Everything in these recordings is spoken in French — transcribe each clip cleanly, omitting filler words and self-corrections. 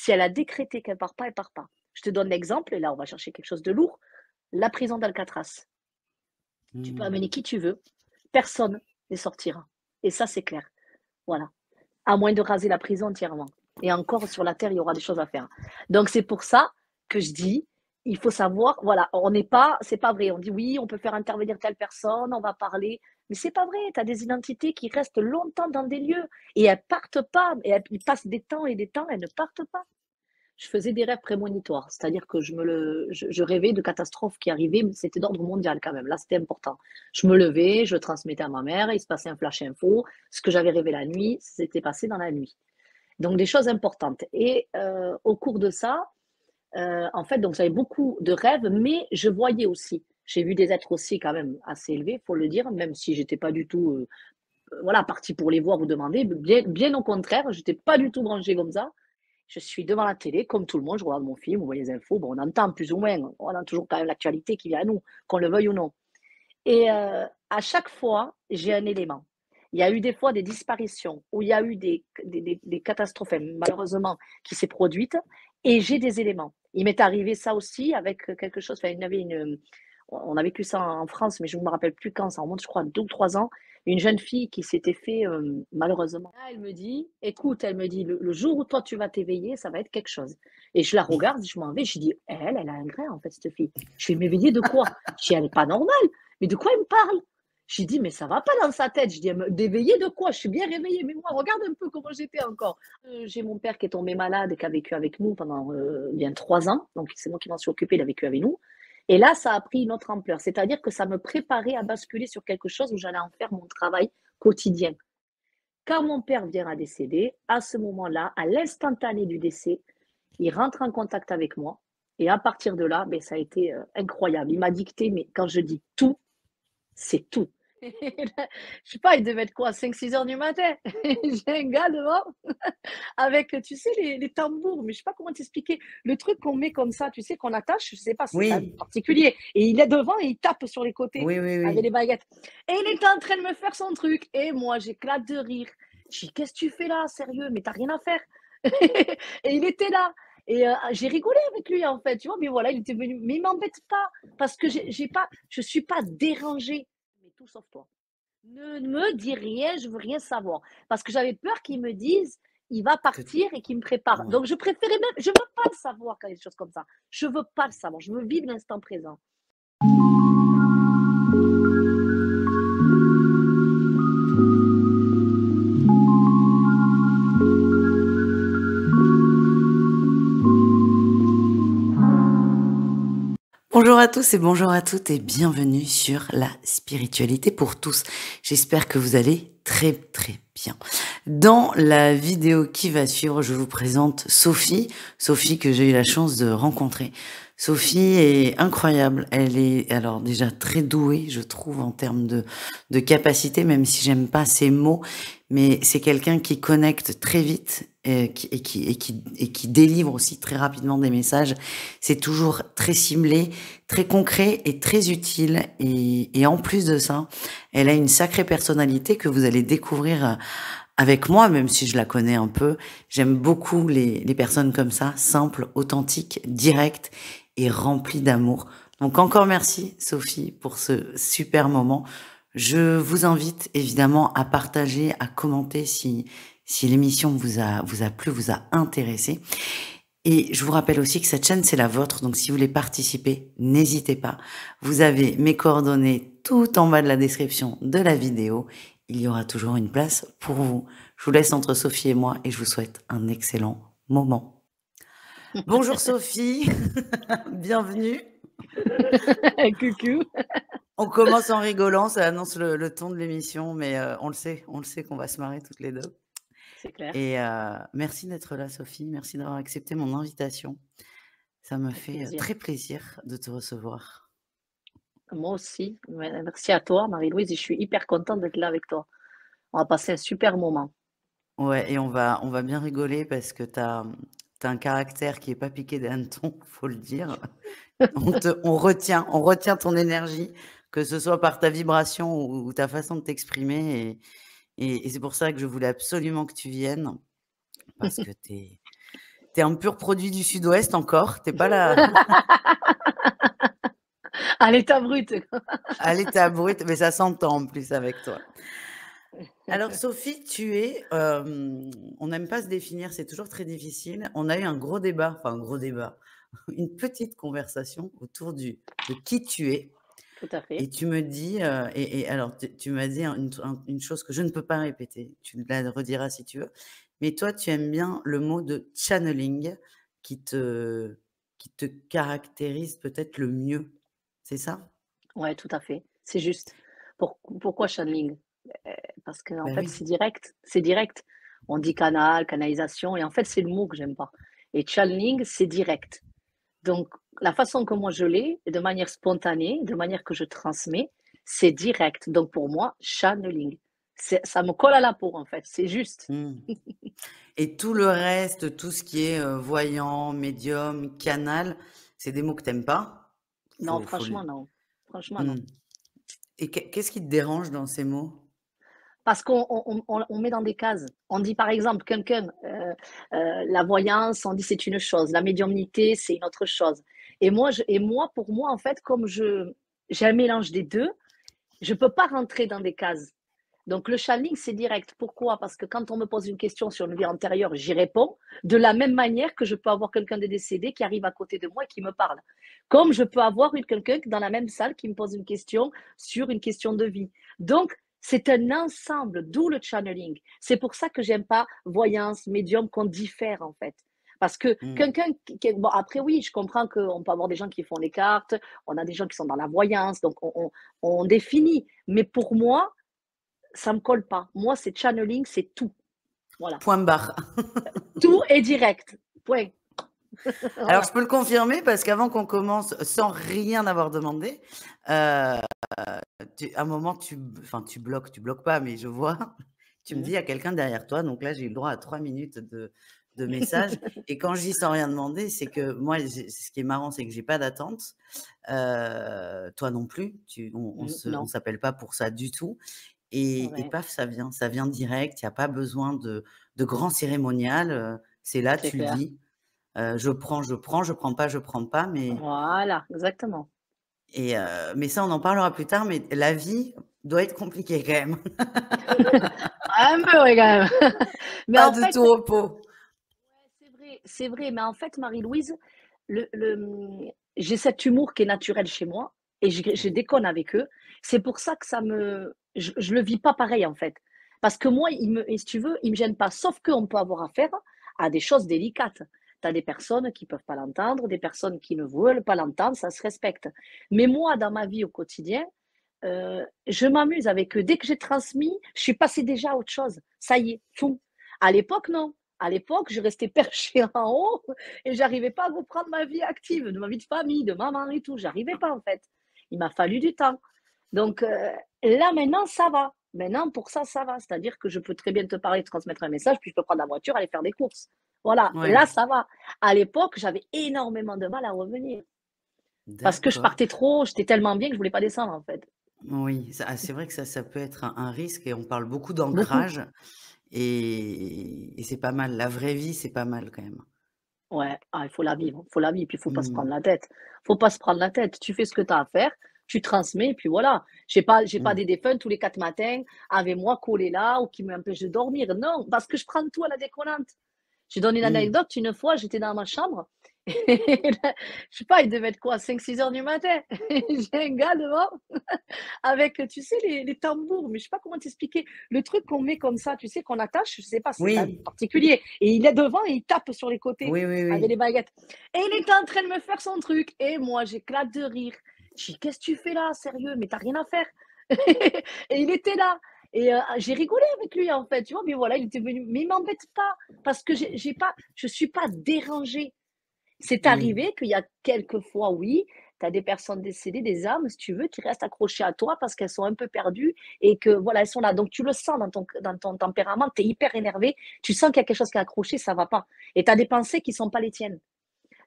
Si elle a décrété qu'elle part pas, elle part pas. Je te donne l'exemple et là, on va chercher quelque chose de lourd, la prison d'Alcatraz. Tu peux amener Mmh. qui tu veux, personne ne sortira et ça, c'est clair. Voilà. À moins de raser la prison entièrement et encore sur la terre, il y aura des choses à faire. Donc c'est pour ça que je dis, il faut savoir voilà, on n'est pas c'est pas vrai. On dit: «Oui, on peut faire intervenir telle personne, on va parler», mais c'est pas vrai. Tu as des identités qui restent longtemps dans des lieux et elles partent pas et elles ils passent des temps et des temps, elles ne partent pas. Je faisais des rêves prémonitoires, c'est-à-dire que je rêvais de catastrophes qui arrivaient, mais c'était d'ordre mondial quand même, là, c'était important. Je me levais, je transmettais à ma mère, il se passait un flash info, ce que j'avais rêvé la nuit, s'était passé dans la nuit. Donc des choses importantes et au cours de ça, en fait, donc j'avais beaucoup de rêves, mais je voyais aussi. J'ai vu des êtres aussi quand même assez élevés, faut le dire, même si j'étais pas du tout, voilà, partie pour les voir ou demander, bien au contraire, j'étais pas du tout branchée comme ça. Je suis devant la télé, comme tout le monde, je regarde mon film, on voit les infos, bon, on entend plus ou moins, on a toujours quand même l'actualité qui vient à nous, qu'on le veuille ou non. Et à chaque fois, j'ai un élément. Il y a eu des fois des disparitions où il y a eu des catastrophes, hein, malheureusement, qui s'est produite, et j'ai des éléments. Il m'est arrivé ça aussi avec quelque chose, enfin, il y avait on a vécu ça en France, mais je ne me rappelle plus quand, ça remonte, je crois, 2 ou 3 ans, une jeune fille qui s'était fait, malheureusement. Là, elle me dit, écoute, elle me dit, le jour où toi tu vas t'éveiller, ça va être quelque chose. Et je la regarde, je m'en vais, je dis, elle a un grain en fait, cette fille. Je vais m'éveiller de quoi? Je dis, elle n'est pas normale. Mais de quoi elle me parle? J'ai dit, mais ça va pas dans sa tête. Je dis, d'éveiller de quoi? Je suis bien réveillée, mais moi, regarde un peu comment j'étais encore. J'ai mon père qui est tombé malade et qui a vécu avec nous pendant bien 3 ans. Donc, c'est moi qui m'en suis occupée, il a vécu avec nous. Et là, ça a pris une autre ampleur. C'est-à-dire que ça me préparait à basculer sur quelque chose où j'allais en faire mon travail quotidien. Quand mon père vient à décéder, à ce moment-là, à l'instantané du décès, il rentre en contact avec moi. Et à partir de là, ben, ça a été incroyable. Il m'a dicté, mais quand je dis tout, c'est tout. Je sais pas, il devait être quoi, 5 6 heures du matin. J'ai un gars devant avec, tu sais, les tambours, mais je sais pas comment t'expliquer. Le truc qu'on met comme ça, tu sais, qu'on attache, je sais pas, c'est quand même Oui, particulier. Et il est devant et il tape sur les côtés oui, oui, avec les oui. baguettes. Et il était en train de me faire son truc. Et moi, j'éclate de rire. Je dis, qu'est-ce que tu fais là, sérieux, mais t'as rien à faire. Et il était là. Et j'ai rigolé avec lui, en fait, tu vois, mais voilà, il était venu. Mais il m'embête pas, parce que j'ai pas, je suis pas dérangée. Mais tout sauf toi. Ne me dis rien, je veux rien savoir. Parce que j'avais peur qu'ils me disent, il va Que partir et qu'ils me préparent. ouais. Donc je préférais même, je veux pas le savoir quand il y a des choses comme ça. Je veux pas le savoir. Je veux vivre l'instant présent. Bonjour à tous et bonjour à toutes et bienvenue sur la spiritualité pour tous. J'espère que vous allez très très bien. Dans la vidéo qui va suivre, je vous présente Sophie. Sophie que j'ai eu la chance de rencontrer. Sophie est incroyable. Elle est alors déjà très douée, je trouve, en termes de capacité, même si j'aime pas ces mots. Mais c'est quelqu'un qui connecte très vite et qui délivre aussi très rapidement des messages. C'est toujours très ciblé, très concret et très utile. Et en plus de ça, elle a une sacrée personnalité que vous allez découvrir avec moi, même si je la connais un peu. J'aime beaucoup les personnes comme ça, simples, authentiques, directes et remplies d'amour. Donc encore merci Sophie pour ce super moment. Je vous invite évidemment à partager, à commenter si l'émission vous a plu, vous a intéressé. Et je vous rappelle aussi que cette chaîne, c'est la vôtre. Donc, si vous voulez participer, n'hésitez pas. Vous avez mes coordonnées tout en bas de la description de la vidéo. Il y aura toujours une place pour vous. Je vous laisse entre Sophie et moi et je vous souhaite un excellent moment. Bonjour Sophie, bienvenue. Coucou. On commence en rigolant, ça annonce le ton de l'émission, mais on le sait qu'on va se marrer toutes les deux. C'est clair. Et merci d'être là Sophie, merci d'avoir accepté mon invitation. Ça me Avec fait plaisir. très plaisir de te recevoir. Moi aussi. Merci à toi, Marie-Louise. Et je suis hyper contente d'être là avec toi. On va passer un super moment. Ouais, et on va bien rigoler parce que tu as un caractère qui est pas piqué des hannetons, faut le dire. On retient ton énergie, que ce soit par ta vibration ou ta façon de t'exprimer et c'est pour ça que je voulais absolument que tu viennes parce que es un pur produit du Sud-Ouest encore. Tu n'es pas là À l'état brut. à l'état brut, mais ça s'entend en plus avec toi. Alors Sophie, on n'aime pas se définir, c'est toujours très difficile. On a eu un gros débat, une petite conversation autour de qui tu es. Tout à fait. Et tu me dis, alors tu m'as dit une chose que je ne peux pas répéter, tu la rediras si tu veux, mais toi tu aimes bien le mot de channeling qui te caractérise peut-être le mieux, c'est ça? Ouais, tout à fait. C'est juste. Pourquoi channeling? Parce qu'en Ben fait, oui. c'est direct. On dit canal, canalisation et en fait, c'est le mot que j'aime pas et channeling, c'est direct. Donc la façon que moi je l'ai, de manière spontanée, de manière que je transmets, c'est direct. Donc pour moi, channeling, ça me colle à la peau en fait, c'est juste. Mmh. Et tout le reste, tout ce qui est, voyant, médium, canal, c'est des mots que tu aimes pas? Non, Faut franchement non. Franchement non. mmh. Et qu'est-ce qui te dérange dans ces mots? Parce qu'on met dans des cases. On dit par exemple quelqu'un, la voyance, on dit c'est une chose, la médiumnité, c'est une autre chose. Et moi, pour moi, en fait, comme j'ai un mélange des deux, je ne peux pas rentrer dans des cases. Donc le channeling, c'est direct. Pourquoi? Parce que quand on me pose une question sur une vie antérieure, j'y réponds de la même manière que je peux avoir quelqu'un de décédé qui arrive à côté de moi et qui me parle. Comme je peux avoir quelqu'un dans la même salle qui me pose une question sur une question de vie. Donc, c'est un ensemble, d'où le channeling. C'est pour ça que j'aime pas voyance, médium, qu'on diffère en fait. Parce que Mmh. quelqu'un bon, après oui, je comprends qu'on peut avoir des gens qui font les cartes, on a des gens qui sont dans la voyance, donc on définit. Mais pour moi, ça me colle pas. Moi, c'est channeling, c'est tout. Voilà. Point barre. Tout est direct. Point. Alors Voilà. je peux le confirmer parce qu'avant qu'on commence, sans rien avoir demandé, heu, à un moment tu bloques pas, mais je vois, tu me dis: «Il y a quelqu'un derrière toi», donc là j'ai eu le droit à 3 minutes de message et quand je dis sans rien demander, c'est que moi, ce qui est marrant, c'est que j'ai pas d'attente, toi non plus, on Non, s'appelle pas pour ça du tout et ouais, paf, ça vient direct, il y a pas besoin de grand cérémonial, c'est là, c'est tu le clair. dis. Je prends pas, je prends pas, Voilà, exactement. mais ça, on en parlera plus tard, mais la vie doit être compliquée quand même. Un peu, oui, quand même. Mais Pas en de fait, tout repos. c'est vrai, mais en fait, Marie-Louise, j'ai cet humour qui est naturel chez moi et je déconne avec eux. C'est pour ça que je le vis pas pareil, en fait. Parce que moi, et si tu veux, ils me gênent pas. Sauf qu'on peut avoir affaire à des choses délicates. Tu as des personnes qui peuvent pas l'entendre, des personnes qui ne veulent pas l'entendre, ça se respecte. Mais moi, dans ma vie au quotidien, je m'amuse avec eux. Dès que j'ai transmis, je suis passée déjà à autre chose. Ça y est, fou. À l'époque, non. À l'époque, je restais perchée en haut et j'arrivais pas à reprendre ma vie active, de ma vie de famille, de maman et tout. J'arrivais pas, en fait. Il m'a fallu du temps. Donc là, maintenant, ça va. Maintenant, pour ça, ça va. C'est-à-dire que je peux très bien te parler, te transmettre un message, puis je peux prendre la voiture, aller faire des courses. Voilà, Ouais, là, ça va. À l'époque, j'avais énormément de mal à revenir parce que je d'accord. partais trop, j'étais tellement bien que je voulais pas descendre, en fait. Oui, c'est vrai que ça peut être un risque et on parle beaucoup Beaucoup. d'ancrage et c'est pas mal. La vraie vie, c'est pas mal quand même. Ouais, ah, il faut la vivre, il faut la vivre, puis il faut pas se Mmh. prendre la tête. Faut pas se prendre la tête. Tu fais ce que tu as à faire, tu transmets, et puis voilà. J'ai pas Mmh. des défunts tous les 4 matins avec moi collés là ou qui m'empêchent de dormir. Non, parce que je prends tout à la déconnante. Je donne une Mmh. anecdote. Une fois, j'étais dans ma chambre et là, je sais pas, il devait être quoi, 5-6 heures du matin. J'ai un gars devant avec, tu sais, les tambours, mais je sais pas comment t'expliquer. Le truc qu'on met comme ça, tu sais, qu'on attache, je sais pas, c'est quand même Oui. particulier. Et il est devant et il tape sur les côtés Oui, oui, avec les oui. baguettes. Et il était en train de me faire son truc. Et moi, j'éclate de rire. Je dis, qu'est-ce que tu fais là, sérieux? Mais t'as rien à faire. Et il était là. Et j'ai rigolé avec lui, en fait, tu vois. Mais voilà, il était venu. Mais il m'embête pas parce que je suis pas dérangée. C'est Oui. arrivé qu'il y a quelques fois, oui, tu as des personnes décédées, des âmes, si tu veux, qui restent accrochées à toi parce qu'elles sont un peu perdues et que voilà, elles sont là. Donc tu le sens dans ton tempérament, tu es hyper énervé, tu sens qu'il y a quelque chose qui est accroché, ça va pas. Et tu as des pensées qui sont pas les tiennes.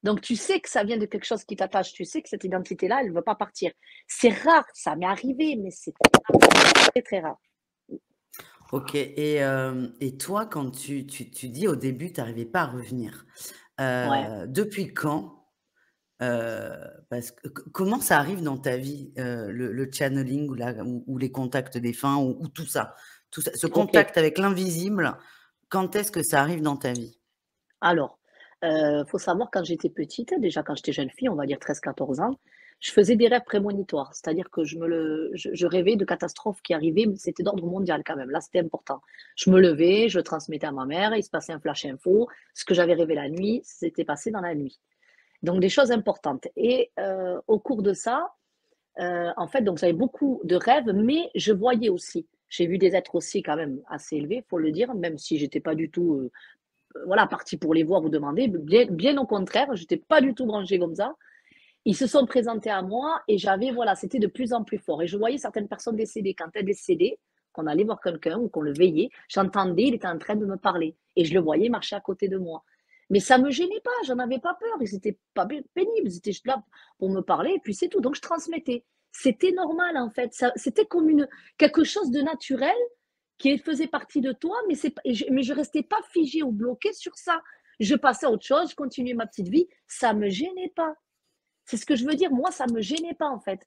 Donc tu sais que ça vient de quelque chose qui t'attache, tu sais que cette identité-là, elle ne veut pas partir. C'est rare, ça m'est arrivé, mais c'est très, très rare. OK et toi, quand tu dis au début, tu arrivais pas à revenir, Ouais, Depuis quand, heu, parce que comment ça arrive dans ta vie, le channeling ou les contacts défunts ou tout ça? Tout ça, ce OK. contact avec l'invisible, quand est-ce que ça arrive dans ta vie? Alors, faut savoir quand j'étais petite, déjà quand j'étais jeune fille, on va dire 13-14 ans, je faisais des rêves prémonitoires. C'est-à-dire que je rêvais de catastrophes qui arrivaient, mais c'était d'ordre mondial quand même. Là, c'était important. Je me levais, je transmettais à ma mère, il se passait un flash info. Ce que j'avais rêvé la nuit, s'était passé dans la nuit. Donc des choses importantes et au cours de ça, en fait, donc j'avais beaucoup de rêves, mais je voyais aussi. J'ai vu des êtres aussi quand même assez élevés, faut le dire, même si j'étais pas du tout, voilà, partie pour les voir ou demander. Bien au contraire, j'étais pas du tout branchée comme ça. Ils se sont présentés à moi et j'avais, voilà, c'était de plus en plus fort. Et je voyais certaines personnes décédées. Quand elles décédaient, qu'on allait voir quelqu'un ou qu'on le veillait, j'entendais, il était en train de me parler. Et je le voyais marcher à côté de moi. Mais ça me gênait pas, j'en avais pas peur. Ils étaient pas pénibles, ils étaient juste là pour me parler et puis c'est tout. Donc je transmettais. C'était normal en fait. C'était comme quelque chose de naturel qui faisait partie de toi, mais, mais je restais pas figée ou bloquée sur ça. Je passais à autre chose, je continuais ma petite vie. Ça me gênait pas. C'est ce que je veux dire. Moi, ça me gênait pas, en fait.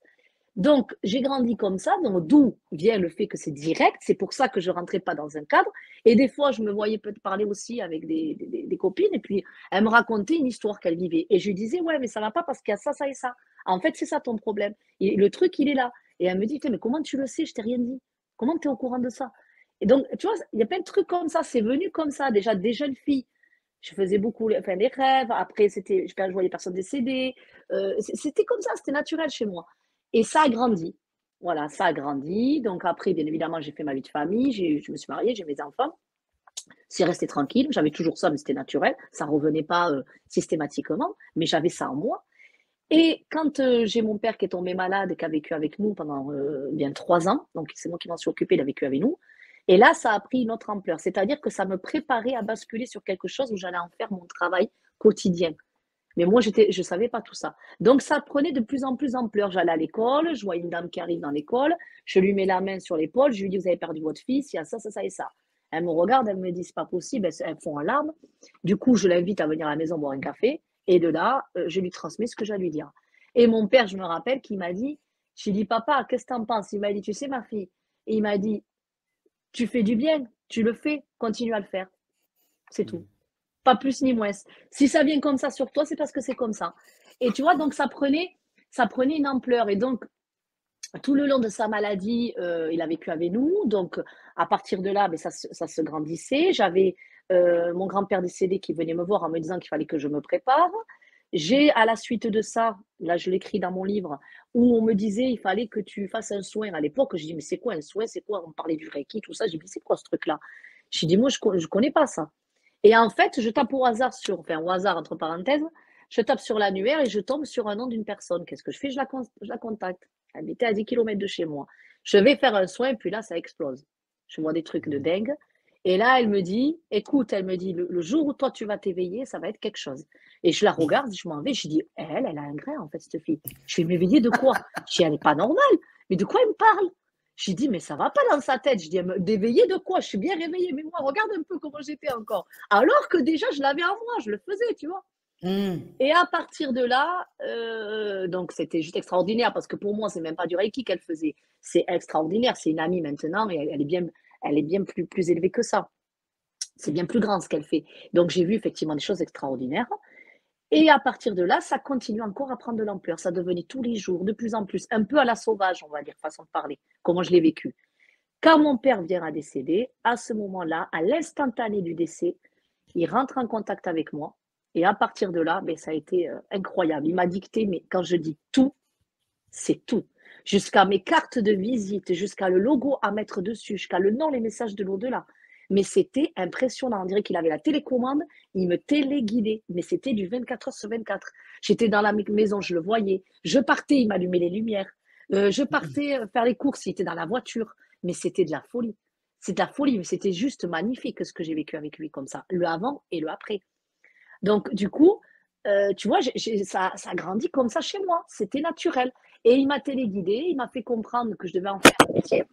Donc, j'ai grandi comme ça, donc d'où vient le fait que c'est direct. C'est pour ça que je rentrais pas dans un cadre. Et des fois, je me voyais peut-être parler aussi avec des copines, et puis elles me racontaient une histoire qu'elles vivaient. Et je lui disais, ouais, mais ça va pas parce qu'il y a ça, ça et ça. En fait, c'est ça ton problème. Et le truc, il est là. Et elle me dit, mais comment tu le sais? Je t'ai rien dit. Comment tu es au courant de ça? Et donc, tu vois, il y a plein de trucs comme ça. C'est venu comme ça. Déjà, des jeunes filles je faisais beaucoup enfin, les rêves. Après, je voyais les personnes décédées. C'était comme ça, c'était naturel chez moi. Et ça a grandi. Voilà, ça a grandi. Donc après, bien évidemment, j'ai fait ma vie de famille. Je me suis mariée, j'ai mes enfants. C'est resté tranquille. J'avais toujours ça, mais c'était naturel. Ça revenait pas systématiquement, mais j'avais ça en moi. Et quand j'ai mon père qui est tombé malade et qui a vécu avec nous pendant bien 3 ans, donc c'est moi qui m'en suis occupée, il a vécu avec nous. Et là, ça a pris une autre ampleur. C'est-à-dire que ça me préparait à basculer sur quelque chose où j'allais en faire mon travail quotidien. Mais moi, je ne savais pas tout ça. Donc, ça prenait de plus en plus d'ampleur. J'allais à l'école, je vois une dame qui arrive dans l'école, je lui mets la main sur l'épaule, je lui dis, vous avez perdu votre fils, il y a ça, ça, ça et ça. Elle me regarde, elle me dit, c'est pas possible, elles font en larmes. Du coup, je l'invite à venir à la maison boire un café. Et de là, je lui transmets ce que j'ai à lui dire. Et mon père, je me rappelle qu'il m'a dit, je lui dis, papa, qu'est-ce que t'en penses? Il m'a dit, tu sais, ma fille. Et il m'a dit, tu fais du bien, tu le fais, continue à le faire. C'est tout. Mmh. Pas plus ni moins. Si ça vient comme ça sur toi, c'est parce que c'est comme ça. Et tu vois, donc ça prenait une ampleur. Et donc, tout le long de sa maladie, il a vécu avec nous. Donc, à partir de là, ben, ça se grandissait. J'avais mon grand-père décédé qui venait me voir en me disant qu'il fallait que je me prépare. J'ai, à la suite de ça, là je l'écris dans mon livre, où on me disait il fallait que tu fasses un soin. À l'époque, je dis mais c'est quoi un soin? C'est quoi? On me parlait du Reiki, tout ça. J'ai dit c'est quoi ce truc-là? J'ai dit moi je connais pas ça. Et en fait, je tape au hasard enfin au hasard entre parenthèses, je tape sur l'annuaire et je tombe sur un nom d'une personne. Qu'est-ce que je fais? Je la contacte. Elle habitait à 10 kilomètres de chez moi. Je vais faire un soin, puis là, ça explose. Je vois des trucs de Mmh. dingue. Et là, elle me dit, écoute, elle me dit, le jour où toi tu vas t'éveiller, ça va être quelque chose. Et je la regarde, je m'en vais, je dis, elle a un grain en fait, cette fille. Je vais m'éveiller de quoi? Je dis, elle n'est pas normale. Mais de quoi elle me parle? J'ai dit, mais ça va pas dans sa tête. Je dis, d'éveiller de quoi? Je suis bien réveillée, mais moi, regarde un peu comment j'étais encore. Alors que déjà, je l'avais en moi, je le faisais, tu vois. Mmh. Et à partir de là, donc c'était juste extraordinaire parce que pour moi, c'est même pas du Reiki qu'elle faisait. C'est extraordinaire. C'est une amie maintenant et elle est bien plus élevée que ça. C'est bien plus grand ce qu'elle fait. Donc j'ai vu effectivement des choses extraordinaires. Et à partir de là, ça continue encore à prendre de l'ampleur. Ça devenait tous les jours, de plus en plus, un peu à la sauvage, on va dire, façon de parler, comment je l'ai vécu. Quand mon père vient à décéder, à ce moment-là, à l'instantané du décès, il rentre en contact avec moi. Et à partir de là, ben, ça a été incroyable. Il m'a dicté, mais quand je dis tout, c'est tout. Jusqu'à mes cartes de visite, jusqu'à le logo à mettre dessus, jusqu'à le nom, les messages de l'au-delà. Mais c'était impressionnant. On dirait qu'il avait la télécommande, il me téléguidait. Mais c'était du 24 heures sur 24. J'étais dans la maison, je le voyais. Je partais, il m'allumait les lumières. Je partais faire les courses, il était dans la voiture. Mais c'était de la folie. C'est de la folie, mais c'était juste magnifique ce que j'ai vécu avec lui comme ça. Le avant et le après. Donc, du coup, tu vois, ça a grandi comme ça chez moi. C'était naturel. Et il m'a téléguidée, il m'a fait comprendre que je devais en faire un métier.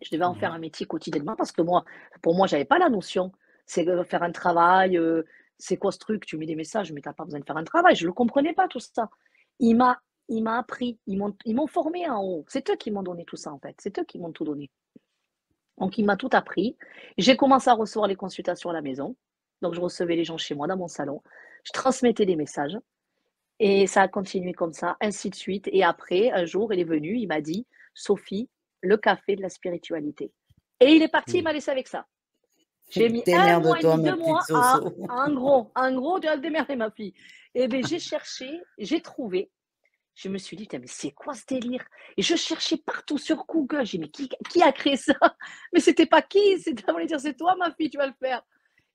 Je devais en faire Mmh. un métier quotidiennement parce que moi, pour moi, j'avais pas la notion. C'est faire un travail, c'est quoi ce truc? Tu mets des messages, mais tu as pas besoin de faire un travail. Je ne le comprenais pas tout ça. Il m'a il m'a appris, ils m'ont formé en haut. C'est eux qui m'ont donné tout ça, en fait. C'est eux qui m'ont tout donné. Donc il m'a tout appris. J'ai commencé à recevoir les consultations à la maison. Donc je recevais les gens chez moi dans mon salon. Je transmettais des messages et ça a continué comme ça, ainsi de suite. Et après, un jour, il est venu, il m'a dit: «Sophie, le café de la spiritualité». Et il est parti, il Mmh. m'a laissé avec ça. J'ai mis un mois et Démerde-toi, demi, ma 2 petite mois à Soso. en gros, tu vas te démerder ma fille. Et beh, j'ai cherché, j'ai trouvé. Je me suis dit: «Putain, mais c'est quoi ce délire?» Et je cherchais partout sur Google. J'ai dit: «Mais qui a créé ça?» Mais c'était pas qui, c'était on va dire: «C'est toi ma fille, tu vas le faire».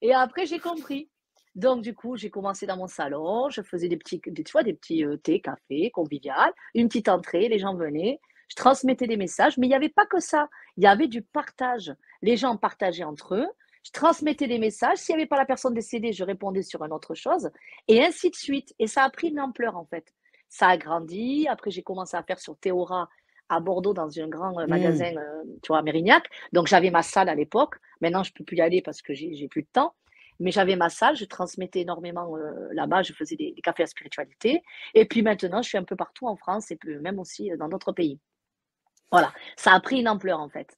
Et après j'ai compris. Donc du coup, j'ai commencé dans mon salon, je faisais tu vois, des petits, thés, cafés convivial, une petite entrée, les gens venaient, je transmettais des messages, mais il y avait pas que ça, il y avait du partage. Les gens partageaient entre eux, je transmettais des messages, s'il y avait pas la personne décédée, je répondais sur une autre chose et ainsi de suite et ça a pris de l'ampleur en fait. Ça a grandi, après j'ai commencé à faire sur Théora à Bordeaux dans un grand, Mmh. magasin, tu vois, à Mérignac. Donc j'avais ma salle à l'époque. Maintenant, je peux plus y aller parce que j'ai plus de temps. Mais j'avais ma salle, je transmettais énormément, là-bas, je faisais des cafés à spiritualité et puis maintenant, je suis un peu partout en France et puis même aussi, dans d'autres pays. Voilà, ça a pris une ampleur en fait.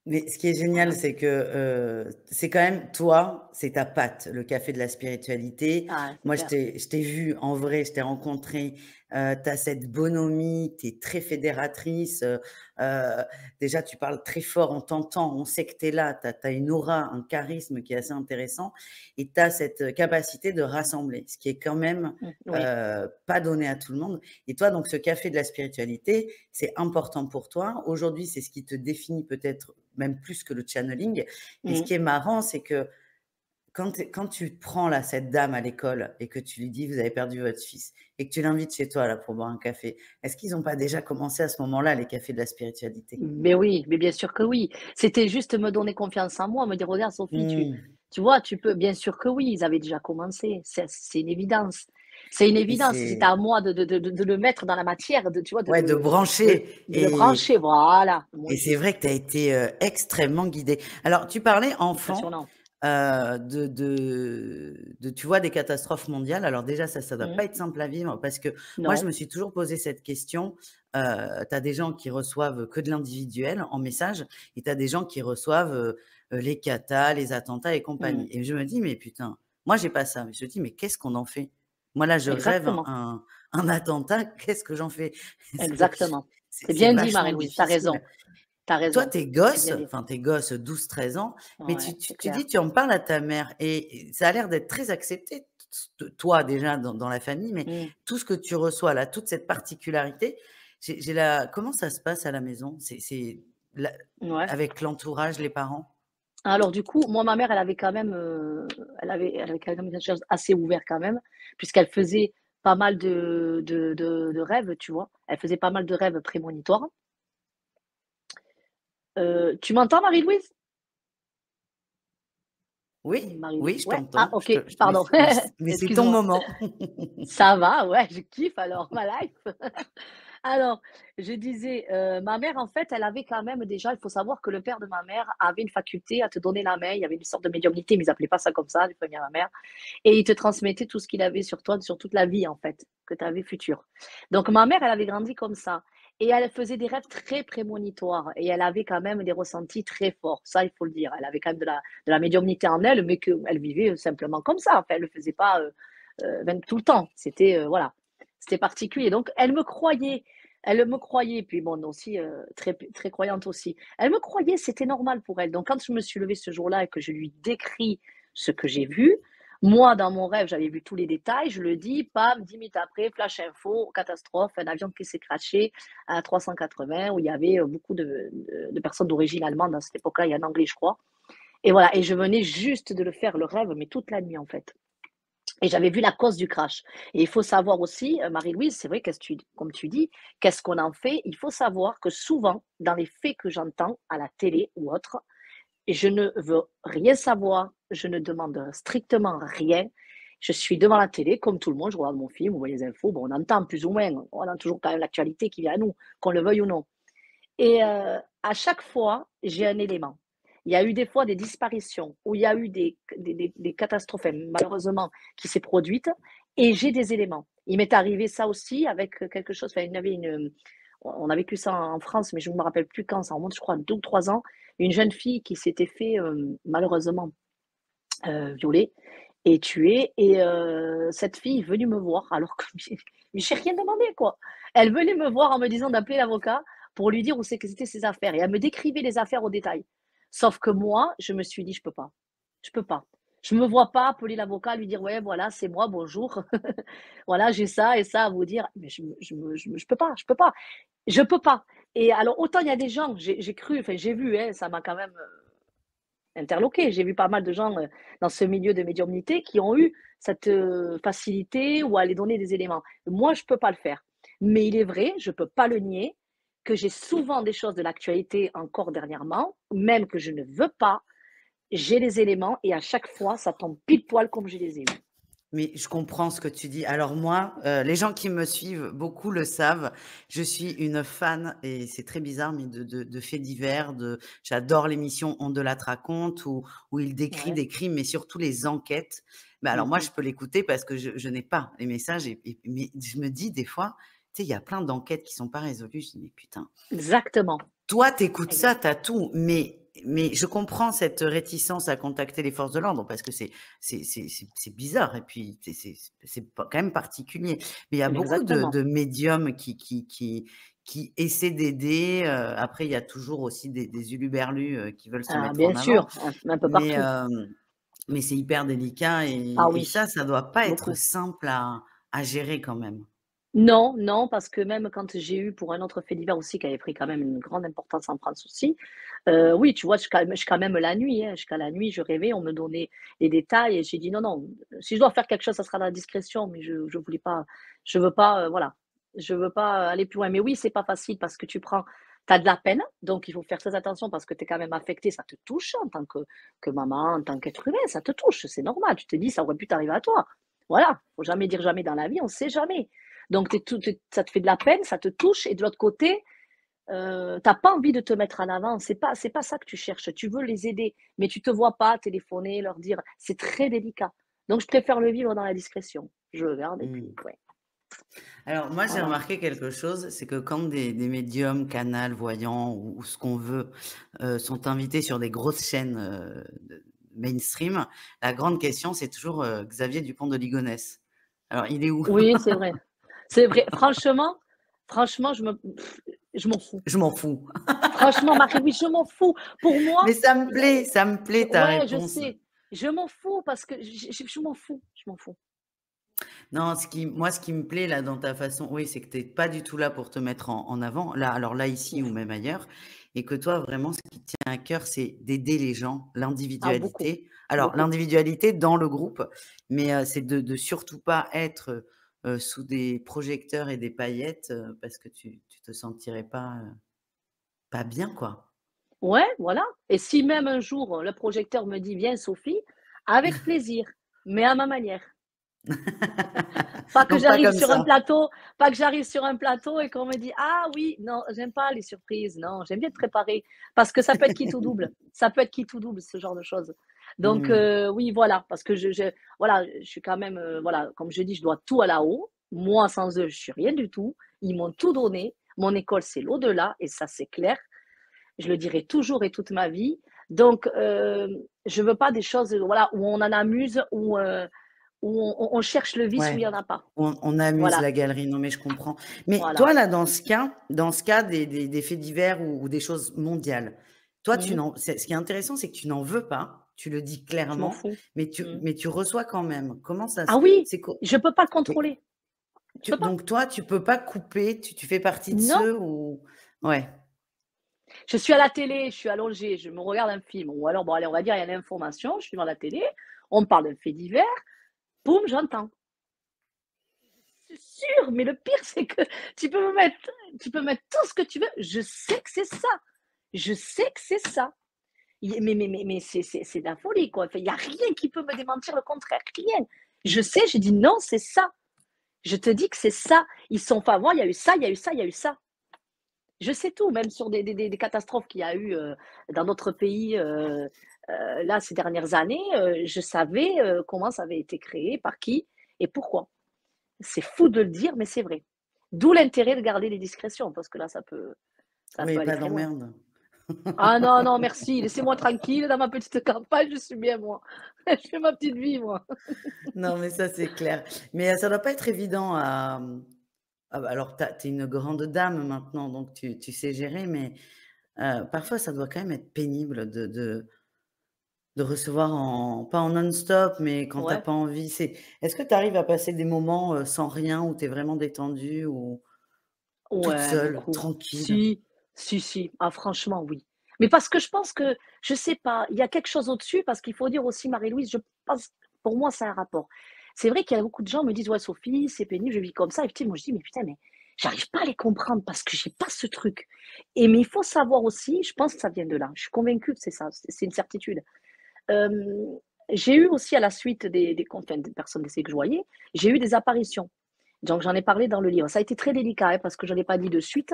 Mais ce qui est génial, Voilà. c'est que, c'est quand même toi, c'est ta patte, le café de la spiritualité. Ah, c'est Moi, clair. je t'ai vu en vrai, je t'ai rencontré, tu as cette bonhomie, tu es très fédératrice, déjà tu parles très fort, on t'entend, on sait que tu es là, tu as une aura, un charisme qui est assez intéressant et tu as cette capacité de rassembler, ce qui est quand même, Oui. pas donné à tout le monde et toi, donc ce café de la spiritualité, c'est important pour toi. Aujourd'hui, c'est ce qui te définit peut-être même plus que le channeling. Et ce Mmh. qui est marrant, c'est que quand tu prends là cette dame à l'école et que tu lui dis: «Vous avez perdu votre fils» et que tu l'invites chez toi là pour boire un café, est-ce qu'ils n'ont pas déjà commencé à ce moment-là les cafés de la spiritualité? Mais oui, mais bien sûr que oui. C'était juste me donner confiance en moi, me dire: «Regarde Sophie, Mmh. tu vois, tu peux». Bien sûr que oui, ils avaient déjà commencé, c'est une évidence. C'est une Et évidence, c'était c'est à moi de le mettre dans la matière, tu vois, ouais, de brancher de le brancher, voilà, le mot et est c'est juste. vrai que tu as été, extrêmement guidée. Alors tu parlais enfant, Impressionnant. tu vois, des catastrophes mondiales. Alors déjà ça doit Mmh. pas être simple à vivre parce que moi je Non. me suis toujours posé cette question. Tu as des gens qui reçoivent que de l'individuel en message et tu as des gens qui reçoivent, les catas, les attentats et Mmh. compagnie et je me dis: «Mais putain, moi j'ai pas ça». Mais je me dis: «Mais qu'est-ce qu'on en fait?» Moi là je rêve Exactement, un attentat, qu'est-ce que j'en fais? exactement. C'est C'est bien dit vachement Marie-Louise, tu as difficile. raison, tu as Toi, raison. C'est bien dit. tes gosses 12, 13 ans, mais Ouais, c'est tu dis, clair. tu en parles à ta mère et ça a l'air d'être très accepté, toi déjà dans la famille, mais Mmh. tout ce que tu reçois là, toute cette particularité, j'ai la comment ça se passe à la maison? C'est la Ouais. avec l'entourage, les parents? Alors du coup, moi, ma mère, elle avait quand même, elle avait quand même quelque chose assez ouvert quand même, puisqu'elle faisait pas mal de rêves, tu vois? Elle faisait pas mal de rêves prémonitoires. Tu m'entends Marie-Louise? Oui, Marie-Lou oui, je ouais? Ah t'entends, OK, je te pardon, mais c'est ton excuse-moi. moment. Ça va, ouais, je kiffe alors ma life. Alors, je disais, ma mère, en fait, elle avait quand même déjà il faut savoir que le père de ma mère avait une faculté à te donner la main. Il y avait une sorte de médiumnité, mais ils appelaient pas ça comme ça, les familles à ma mère. Et il te transmettait tout ce qu'il avait sur toi, sur toute la vie, en fait, que tu avais future. Donc ma mère, elle avait grandi comme ça et elle faisait des rêves très prémonitoires et elle avait quand même des ressentis très forts, ça, il faut le dire. Elle avait quand même de la médiumnité en elle, mais qu'elle vivait, simplement comme ça. Enfin, elle le faisait pas, même tout le temps. C'était, voilà, c'était particulier. Donc elle me croyait, puis bon, aussi, très très croyante aussi. Elle me croyait, c'était normal pour elle. Donc quand je me suis levée ce jour-là et que je lui décris ce que j'ai vu, moi, dans mon rêve, j'avais vu tous les détails, je le dis, pam, 10 minutes après, flash info, catastrophe, un avion qui s'est crashé à 380, où il y avait beaucoup de personnes d'origine allemande à cette époque-là, il y a un anglais, je crois. Et voilà, et je venais juste de le faire, le rêve, mais toute la nuit, en fait. Et j'avais vu la cause du crash. Et il faut savoir aussi, Marie-Louise, c'est vrai, comme tu dis, qu'est-ce qu'on en fait? Il faut savoir que souvent, dans les faits que j'entends à la télé ou autre, et je ne veux rien savoir, je ne demande strictement rien. Je suis devant la télé, comme tout le monde, je regarde mon film, on voit les infos, bon, on entend plus ou moins, on a toujours quand même l'actualité qui vient à nous, qu'on le veuille ou non. Et à chaque fois, j'ai un élément. Il y a eu des fois des disparitions où il y a eu des catastrophes, malheureusement, qui s'est produite et j'ai des éléments. Il m'est arrivé ça aussi avec quelque chose, enfin, il y avait on a vécu ça en France, mais je ne me rappelle plus quand, ça remonte, je crois, 2 ou 3 ans, une jeune fille qui s'était fait malheureusement violer et tuée. Et cette fille est venue me voir alors que mais j'ai rien demandé, quoi. Elle venait me voir en me disant d'appeler l'avocat pour lui dire où c'est que c'était ses affaires et elle me décrivait les affaires au détail. Sauf que moi, je me suis dit: «Je peux pas, je peux pas». Je me vois pas appeler l'avocat, lui dire: «Ouais, voilà, c'est moi, bonjour. Voilà, j'ai ça et ça à vous dire». Mais je peux pas, je peux pas. Je peux pas. Et alors autant il y a des gens, j'ai cru, enfin j'ai vu, hein, ça m'a quand même, interloquée. J'ai vu pas mal de gens, dans ce milieu de médiumnité qui ont eu cette, facilité ou à aller donner des éléments. Moi, je peux pas le faire. Mais il est vrai, je peux pas le nier, que j'ai souvent des choses de l'actualité encore dernièrement, même que je ne veux pas, j'ai les éléments et à chaque fois, ça tombe pile poil comme je les ai eus. Mais je comprends ce que tu dis. Alors moi, les gens qui me suivent beaucoup le savent, je suis une fan et c'est très bizarre, mais de faits divers, j'adore l'émission On de la raconte où il décrit Ouais. des crimes, mais surtout les enquêtes. Mais alors moi, Mmh. je peux l'écouter parce que je n'ai pas les messages mais je me dis des fois, tu sais, il y a plein d'enquêtes qui sont pas résolues. Je dis: «Mais putain». Exactement. Toi, tu écoutes ça, Exact. tu as tout, mais je comprends cette réticence à contacter les forces de l'ordre parce que c'est bizarre et puis c'est pas quand même particulier. Mais il y a beaucoup Exactement. de médiums qui essaient d'aider, après il y a toujours aussi des huluberlus, qui veulent se Ah mettre bien en avant. sûr, un peu Mais, partout. mais c'est hyper délicat Ah et oui, ça doit pas être beaucoup. simple à gérer quand même. Non, non, parce que même quand j'ai eu pour un autre fait divers aussi qui avait pris quand même une grande importance en France aussi, oui, tu vois, jusqu'à même la nuit, hein, jusqu'à la nuit, je rêvais, on me donnait les détails et j'ai dit: «Non, non, si je dois faire quelque chose, ça sera dans la discrétion, mais je voulais pas, je veux pas, voilà, je veux pas aller plus loin». Mais oui, c'est pas facile parce que tu as de la peine, donc il faut faire très attention parce que tu es quand même affecté, ça te touche en tant que maman, en tant qu'être humain, ça te touche, c'est normal. Tu te dis: «Ça aurait pu t'arriver à toi». Voilà, faut jamais dire jamais dans la vie, on sait jamais. Donc ça te fait de la peine, ça te touche et de l'autre côté, tu pas envie de te mettre en avant. C'est pas ça que tu cherches. Tu veux les aider, mais tu te vois pas téléphoner, leur dire c'est très délicat. Donc je préfère le vivre dans la discrétion. Je le garde et puis Mmh. ouais, Alors moi, j'ai voilà. remarqué quelque chose, c'est que quand des médiums, canals, voyants ou ce qu'on veut, sont invités sur des grosses chaînes, de mainstream, la grande question, c'est toujours, Xavier Dupont de Ligonnès. Alors il est où? Oui, c'est vrai. C'est vrai. Franchement, je m'en fous. Je m'en fous. Franchement, Marie, oui, je m'en fous. Pour moi, Mais il y a ça me plaît ta ouais, je réponse. sais. Je m'en fous parce que je m'en fous, je m'en fous. Non, ce qui me plaît là dans ta façon, oui, c'est que tu es pas du tout là pour te mettre en avant. Là, alors là, ici ou même ailleurs et que toi, vraiment, ce qui te tient à cœur, c'est d'aider les gens, Ah beaucoup, l'individualité. Alors beaucoup. l'individualité dans le groupe, mais c'est de surtout pas être, sous des projecteurs et des paillettes, parce que tu te sentirais pas bien, quoi. Ouais, voilà. Et si même un jour, le projecteur me dit: «Viens Sophie», avec plaisir, mais à ma manière. Pas que Donc pas j'arrive comme sur un ça. plateau pas que j'arrive sur un plateau et qu'on me dit: «Ah oui, non, j'aime pas les surprises, non, j'aime bien être préparée». Parce que ça peut être qui tout double, ça peut être qui tout double, ce genre de choses. Donc Mmh. oui, voilà, parce que voilà, je suis quand même, voilà, comme je dis, je dois tout à là-haut. Moi, sans eux, je suis rien du tout. Ils m'ont tout donné. Mon école, c'est l'au-delà et ça, c'est clair. Je le dirai toujours et toute ma vie. Donc, je veux pas des choses, voilà, où on en amuse, où on cherche le vice où il Ouais, y en a pas. on amuse Voilà, la galerie. Non, mais je comprends. Mais voilà. toi, là, dans ce cas des faits divers ou des choses mondiales, toi, Mmh mh. ce qui est intéressant, c'est que tu n'en veux pas, tu le dis Je m'en clairement, fous. Mmh. mais tu reçois quand même. Comment ça Ah se oui, c'est co je peux pas le mais contrôler. Je peux pas. donc toi, tu peux pas couper, tu fais partie de Non, ceux où ouais. je suis à la télé, je suis allongée, je me regarde un film ou alors bon allez, on va dire il y a l'information, je suis devant la télé, on me parle d'un fait divers, boum, j'entends. C'est sûr, mais le pire c'est que tu peux me mettre tu peux mettre tout ce que tu veux, je sais que c'est ça. Je sais que c'est ça. Mais c'est de la folie, quoi. Enfin, il y a rien qui peut me démentir le contraire, rien. Je sais, j'ai dit: «Non, c'est ça». Je te dis que c'est ça. Ils se sont fait avoir, il y a eu ça, il y a eu ça, il y a eu ça. Je sais tout, même sur des catastrophes qu'il y a eu, dans d'autres pays, là, ces dernières années, je savais, comment ça avait été créé, par qui et pourquoi. C'est fou de le dire, mais c'est vrai. D'où l'intérêt de garder les discrétions, parce que là, ça Oui, peut aller pas très loin. d'emmerde. Ah non, non, merci, laissez-moi tranquille dans ma petite campagne, je suis bien moi. Je fais ma petite vie moi. Non, mais ça, c'est clair. Mais, ça doit pas être évident à, ah bah, alors tu es une grande dame maintenant, donc tu sais gérer, mais, parfois ça doit quand même être pénible de recevoir en pas en non-stop, mais quand tu as Ouais, pas envie. Est-ce que tu arrives à passer des moments, sans rien, où tu es vraiment détendue ou toute ouais, seule, beaucoup. tranquille? Si, si, si. Ah franchement, oui. Mais parce que je pense que, je sais pas, il y a quelque chose au-dessus, parce qu'il faut dire aussi, Marie-Louise, je pense, pour moi, ça a un rapport. C'est vrai qu'il y a beaucoup de gens me disent: «Ouais, Sophie, c'est pénible, je vis comme ça», et puis moi je dis: «Mais putain, mais j'arrive pas à les comprendre parce que j'ai pas ce truc», mais il faut savoir aussi, je pense que ça vient de là. Je suis convaincue que c'est ça, c'est une certitude. Hem, j'ai eu aussi, à la suite des enfin, des personnes décédées que je voyais, j'ai eu des apparitions. Donc j'en ai parlé dans le livre. Ça a été très délicat, hein, parce que je ne l'ai pas dit de suite.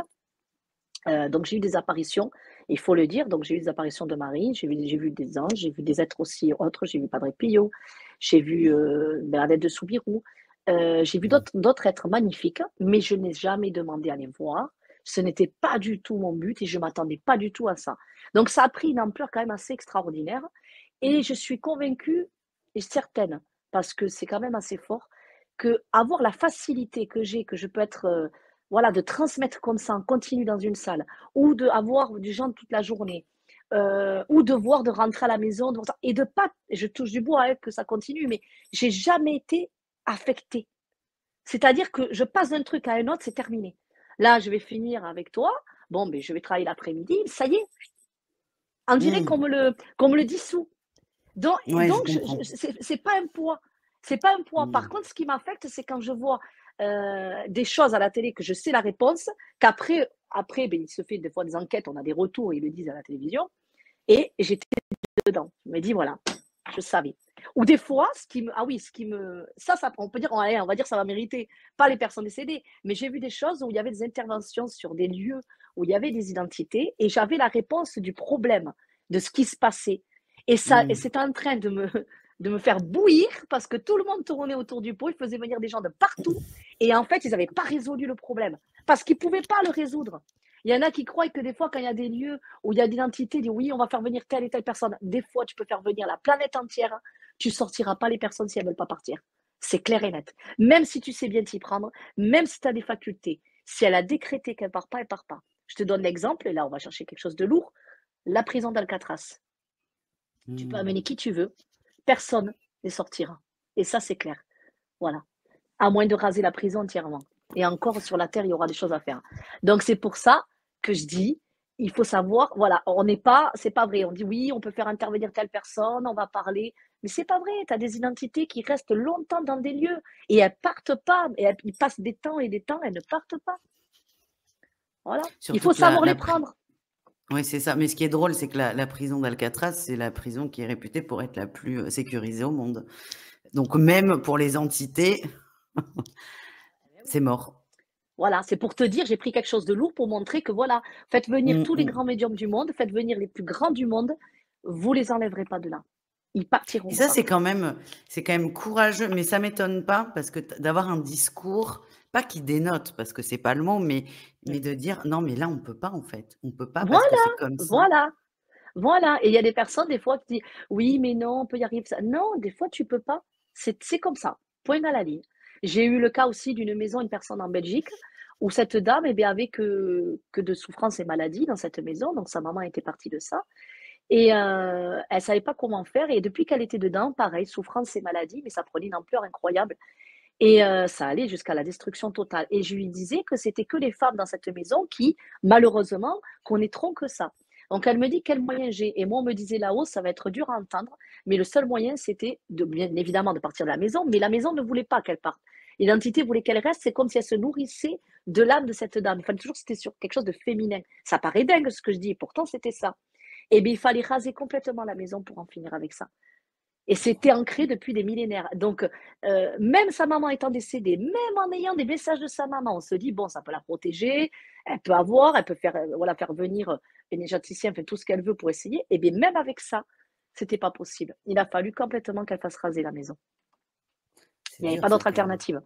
Donc j'ai eu des apparitions, il faut le dire. Donc j'ai eu des apparitions de Marie, j'ai vu des anges, j'ai vu des êtres aussi autres, j'ai vu Padre Pio, j'ai vu, Bernadette de Soubirous, j'ai vu Mmh. d'autres êtres magnifiques, mais je n'ai jamais demandé à les voir. Ce n'était pas du tout mon but et je m'attendais pas du tout à ça. Donc ça a pris une ampleur quand même assez extraordinaire, et je suis convaincue et certaine, parce que c'est quand même assez fort, que avoir la facilité que j'ai, que je peux être, voilà, de transmettre comme ça en continu dans une salle, ou d'avoir du gens toute la journée, ou de rentrer à la maison, et de pas, je touche du bois, hein, que ça continue, mais j'ai jamais été affectée. C'est-à-dire que je passe d'un truc à un autre, c'est terminé. Là, je vais finir avec toi, bon, ben, je vais travailler l'après-midi, ça y est, on dirait Mmh. qu'on me le dissout. Donc, Ouais, je comprends. c'est pas un poids. C'est pas un poids. Par Mmh. contre, ce qui m'affecte, c'est quand je vois, des choses à la télé, que je sais la réponse, qu'après, beh, il se fait des fois des enquêtes, on a des retours, ils le disent à la télévision, et j'étais dedans. Je me dis: «Voilà, je savais». Ou des fois, ce qui me ça on peut dire, allez, on va dire ça va mériter, pas les personnes décédées, mais j'ai vu des choses où il y avait des interventions sur des lieux où il y avait des identités, et j'avais la réponse du problème, de ce qui se passait, et Mmh. c'était en train de me faire bouillir, parce que tout le monde tournait autour du pot, ils faisaient venir des gens de partout, et en fait, ils n'avaient pas résolu le problème parce qu'ils ne pouvaient pas le résoudre. Il y en a qui croient que des fois, quand il y a des lieux où il y a d'identité, dit oui, on va faire venir telle et telle personne. Des fois, tu peux faire venir la planète entière, tu sortiras pas les personnes si elles veulent pas partir. C'est clair et net. Même si tu sais bien t'y prendre, même si tu as des facultés, si elle a décrété qu'elle part pas, elle part pas. Je te donne l'exemple, et là, on va chercher quelque chose de lourd. La prison d'Alcatraz. Tu peux Mmh. amener qui tu veux, personne ne sortira. Et ça, c'est clair. Voilà. À moins de raser la prison entièrement. Et encore, sur la terre, il y aura des choses à faire. Donc, c'est pour ça que je dis, il faut savoir, voilà, on n'est pas, c'est pas vrai. On dit oui, on peut faire intervenir telle personne, on va parler, mais c'est pas vrai. Tu as des identités qui restent longtemps dans des lieux et elles partent pas. Et ils passent des temps et des temps, elles ne partent pas. Voilà. Il Surtout faut que la savoir les la pri prendre. oui, c'est ça. Mais ce qui est drôle, c'est que la prison d'Alcatraz, c'est la prison qui est réputée pour être la plus, sécurisée au monde. Donc même pour les entités, c'est mort. Voilà, c'est pour te dire, j'ai pris quelque chose de lourd pour montrer que voilà, faites venir Mmh tous les mh. grands médiums du monde, faites venir les plus grands du monde, vous les enlèverez pas de là. Ils Et partiront ça, pas. c'est quand même courageux, mais ça m'étonne pas parce que d'avoir un discours, pas qui dénote parce que c'est pas le mot, mais de dire: «Non, mais là, on peut pas en fait. On peut pas parce que Voilà, c'est comme ça». voilà, voilà, et il y a des personnes des fois qui disent: «Oui, mais non, on peut y arriver, ça». Non, des fois tu peux pas. C'est comme ça, point à la ligne. J'ai eu le cas aussi d'une maison, une personne en Belgique, où cette dame, eh bien, avait que de souffrance et maladie dans cette maison, donc sa maman était partie de ça, et elle savait pas comment faire, et depuis qu'elle était dedans, pareil, souffrance et maladie, mais ça prenait une ampleur incroyable, et ça allait jusqu'à la destruction totale, et je lui disais que c'était que les femmes dans cette maison qui, malheureusement, connaîtront que ça. Donc elle me dit: «Quel moyen j'ai?» Et moi, on me disait là-haut, ça va être dur à entendre, mais le seul moyen, c'était de bien évidemment de partir de la maison, mais la maison ne voulait pas qu'elle parte. L'identité voulait qu'elle reste, c'est comme si elle se nourrissait de l'âme de cette dame. Il fallait toujours que c'était sur quelque chose de féminin. Ça paraît dingue ce que je dis, et pourtant c'était ça. Et bien, il fallait raser complètement la maison pour en finir avec ça. Et c'était ancré depuis des millénaires. Donc, même sa maman étant décédée, même en ayant des messages de sa maman, on se dit: «Bon, ça peut la protéger, elle peut faire, voilà, faire venir, un énergéticien, enfin tout ce qu'elle veut pour essayer». Et bien même avec ça, c'était pas possible. Il a fallu complètement qu'elle fasse raser la maison. C'est Il n'y avait dur pas ça d'autre quand même. alternative.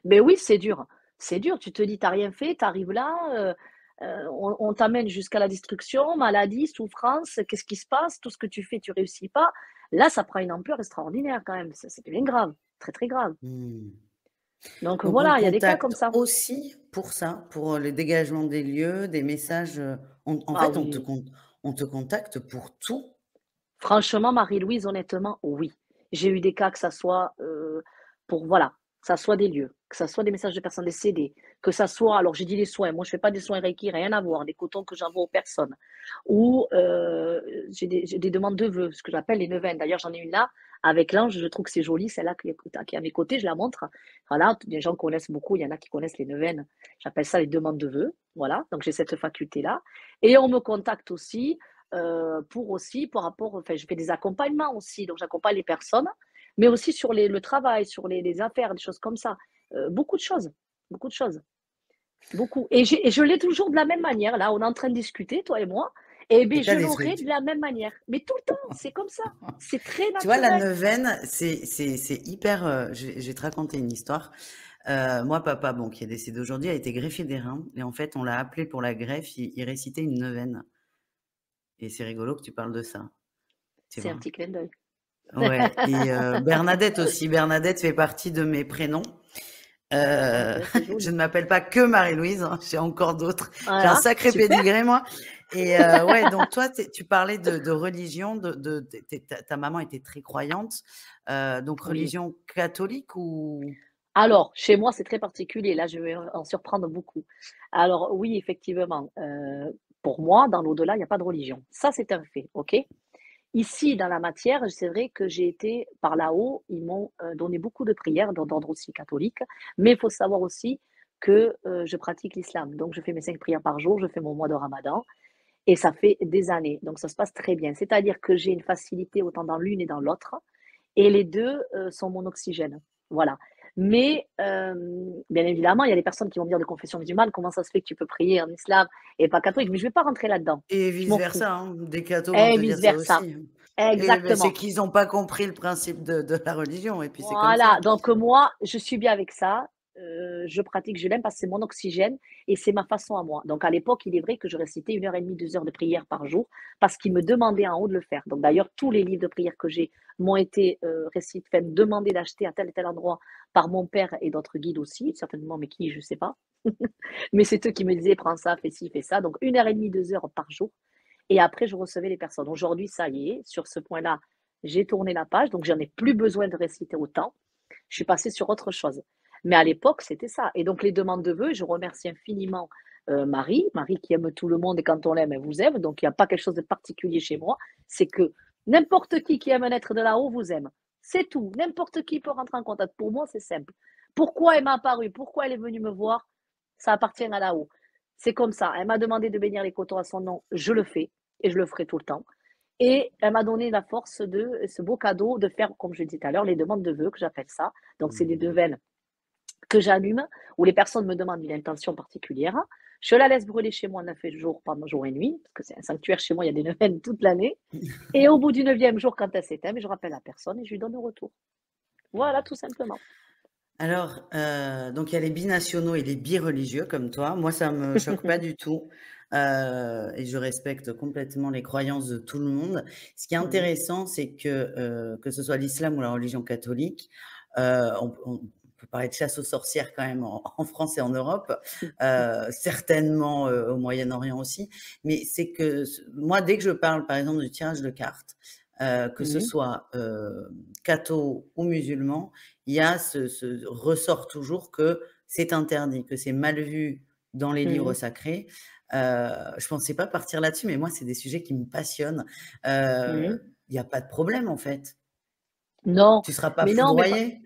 Mais oui, c'est dur. C'est dur. Tu te dis: «Tu as rien fait, tu arrives là, on t'amène jusqu'à la destruction, maladie, souffrance, qu'est-ce qui se passe? Tout ce que tu fais, tu réussis pas». Là, ça prend une ampleur extraordinaire quand même. Ça devient grave, très, très grave. Mmh. Donc Donc on te voilà, il y a des cas comme contacte ça. aussi pour ça, pour, le dégagement des lieux, des messages, en Ah fait, oui. on te contacte pour tout? Franchement, Marie-Louise, honnêtement, oui. J'ai eu des cas que ça soit, pour voilà, que ça soit des lieux, que ça soit des messages de personnes décédées, que ça soit alors j'ai dit les soins, moi je fais pas des soins Reiki, rien à voir, des cotons que j'envoie aux personnes ou j'ai des demandes de vœux, ce que j'appelle les neuvaines. D'ailleurs, j'en ai une là avec l'ange, je trouve que c'est joli, celle-là qui est à mes côtés, je la montre. Voilà, des gens connaissent beaucoup, il y en a qui connaissent les neuvaines. J'appelle ça les demandes de vœux, voilà, donc j'ai cette faculté-là et on me contacte aussi pour aussi par rapport enfin, je fais des accompagnements aussi, donc j'accompagne les personnes, mais aussi sur le travail, sur les affaires, des choses comme ça. Beaucoup de choses, beaucoup et je l'ai toujours de la même manière. Là, on est en train de discuter, toi et moi, et beh, Et tu as je des l'aurai de trucs. la même manière. Mais tout le temps, c'est comme ça. C'est très Tu vois, la naturel. neuvaine, c'est hyper, je vais te raconter une histoire. Moi, papa, bon, qui est décédé aujourd'hui, a été greffé des reins et en fait, on l'a appelé pour la greffe, il récitait une neuvaine et c'est rigolo que tu parles de ça, tu C'est un vois? petit clin d'œil. Ouais et Bernadette aussi. Bernadette fait partie de mes prénoms. Ah Heu, ouais, c'est je joli. ne m'appelle pas que Marie-Louise, hein, j'ai encore d'autres. J'ai un Voilà, sacré super. pédigré moi et ouais, donc toi, tu parlais de religion, de ta maman était très croyante, donc Oui. religion catholique ou? Alors, chez moi, c'est très particulier. Là, je vais en surprendre beaucoup. Alors oui, effectivement, pour moi, dans l'au-delà, il y a pas de religion. Ça, c'est un fait, OK? Ici, dans la matière, c'est vrai que j'ai été par là-haut, ils m'ont, donné beaucoup de prières d'ordre aussi catholique, mais il faut savoir aussi que, je pratique l'islam. Donc je fais mes 5 prières par jour, je fais mon mois de ramadan et ça fait des années. Donc ça se passe très bien. C'est-à-dire que j'ai une facilité autant dans l'une et dans l'autre et les 2 sont mon oxygène. Voilà. Mais, bien évidemment, il y a des personnes qui vont me dire de confession musulmane: «Comment ça se fait que tu peux prier en islam et pas catholique?» Mais je ne vais pas rentrer là-dedans. Et Je vice m'en fous versa, hein, des cathos vont et te vice dire ça versa. aussi. Et ben, c'est Exactement. qu'ils ont pas compris le principe de la religion et puis c'est comme Voilà, ça. donc moi, je suis bien avec ça, je pratique, je l'aime parce que c'est mon oxygène et c'est ma façon à moi. Donc à l'époque, il est vrai que je récitais 1 heure et demie, 2 heures de prière par jour parce qu'ils me demandaient en haut de le faire. Donc d'ailleurs, tous les livres de prière que j'ai m'ont été, enfin demandés d'acheter à tel et tel endroit par mon père et d'autres guides aussi, certainement, mais qui, je sais pas. Mais c'est eux qui me disaient: «Prends ça, fais ci, fais ça». Donc 1 heure et demie, 2 heures par jour et après je recevais les personnes. Aujourd'hui, ça y est, sur ce point-là, j'ai tourné la page, donc j'en ai plus besoin de réciter autant. Je suis passée sur autre chose. Mais à l'époque, c'était ça. Et donc les demandes de vœux, je remercie infiniment Marie qui aime tout le monde et quand on l'aime, elle vous aime. Donc il n'y a pas quelque chose de particulier chez moi. C'est que n'importe qui aime un être de là-haut vous aime. C'est tout. N'importe qui peut rentrer en contact. Pour moi, c'est simple. Pourquoi elle m'a apparu? Pourquoi elle est venue me voir? Ça appartient à là-haut. C'est comme ça. Elle m'a demandé de bénir les cotons à son nom. Je le fais et je le ferai tout le temps. Et elle m'a donné la force de ce beau cadeau de faire, comme je disais tout à l'heure, les demandes de vœux, que j'appelle ça. Donc, c'est des Mmh. neuvaines que j'allume, où les personnes me demandent une intention particulière. Je la laisse brûler chez moi 9 jours pendant jour et nuit, parce que c'est un sanctuaire chez moi, il y a des neuvaines toute l'année. Et au bout du 9e jour, quand elle s'éteint, je rappelle la personne et je lui donne le retour. Voilà, tout simplement. Alors, donc il y a les binationaux et les bireligieux comme toi. Moi, ça me choque pas du tout, et je respecte complètement les croyances de tout le monde. Ce qui est Mhm. intéressant, c'est que ce soit l'islam ou la religion catholique, on peut parler de chasse aux sorcières quand même en France et en Europe, certainement, au Moyen-Orient aussi. Mais c'est que moi, dès que je parle, par exemple, du tirage de cartes, que ce Mhm. soit, catho ou musulman, il y a ce ressort toujours que c'est interdit, que c'est mal vu dans les livres Mhm. sacrés. Je pensais pas partir là-dessus, mais moi, c'est des sujets qui me passionnent. Mhm. Il y a pas de problème, en fait. Non, Tu seras pas mais non, mais pas, foudroyé?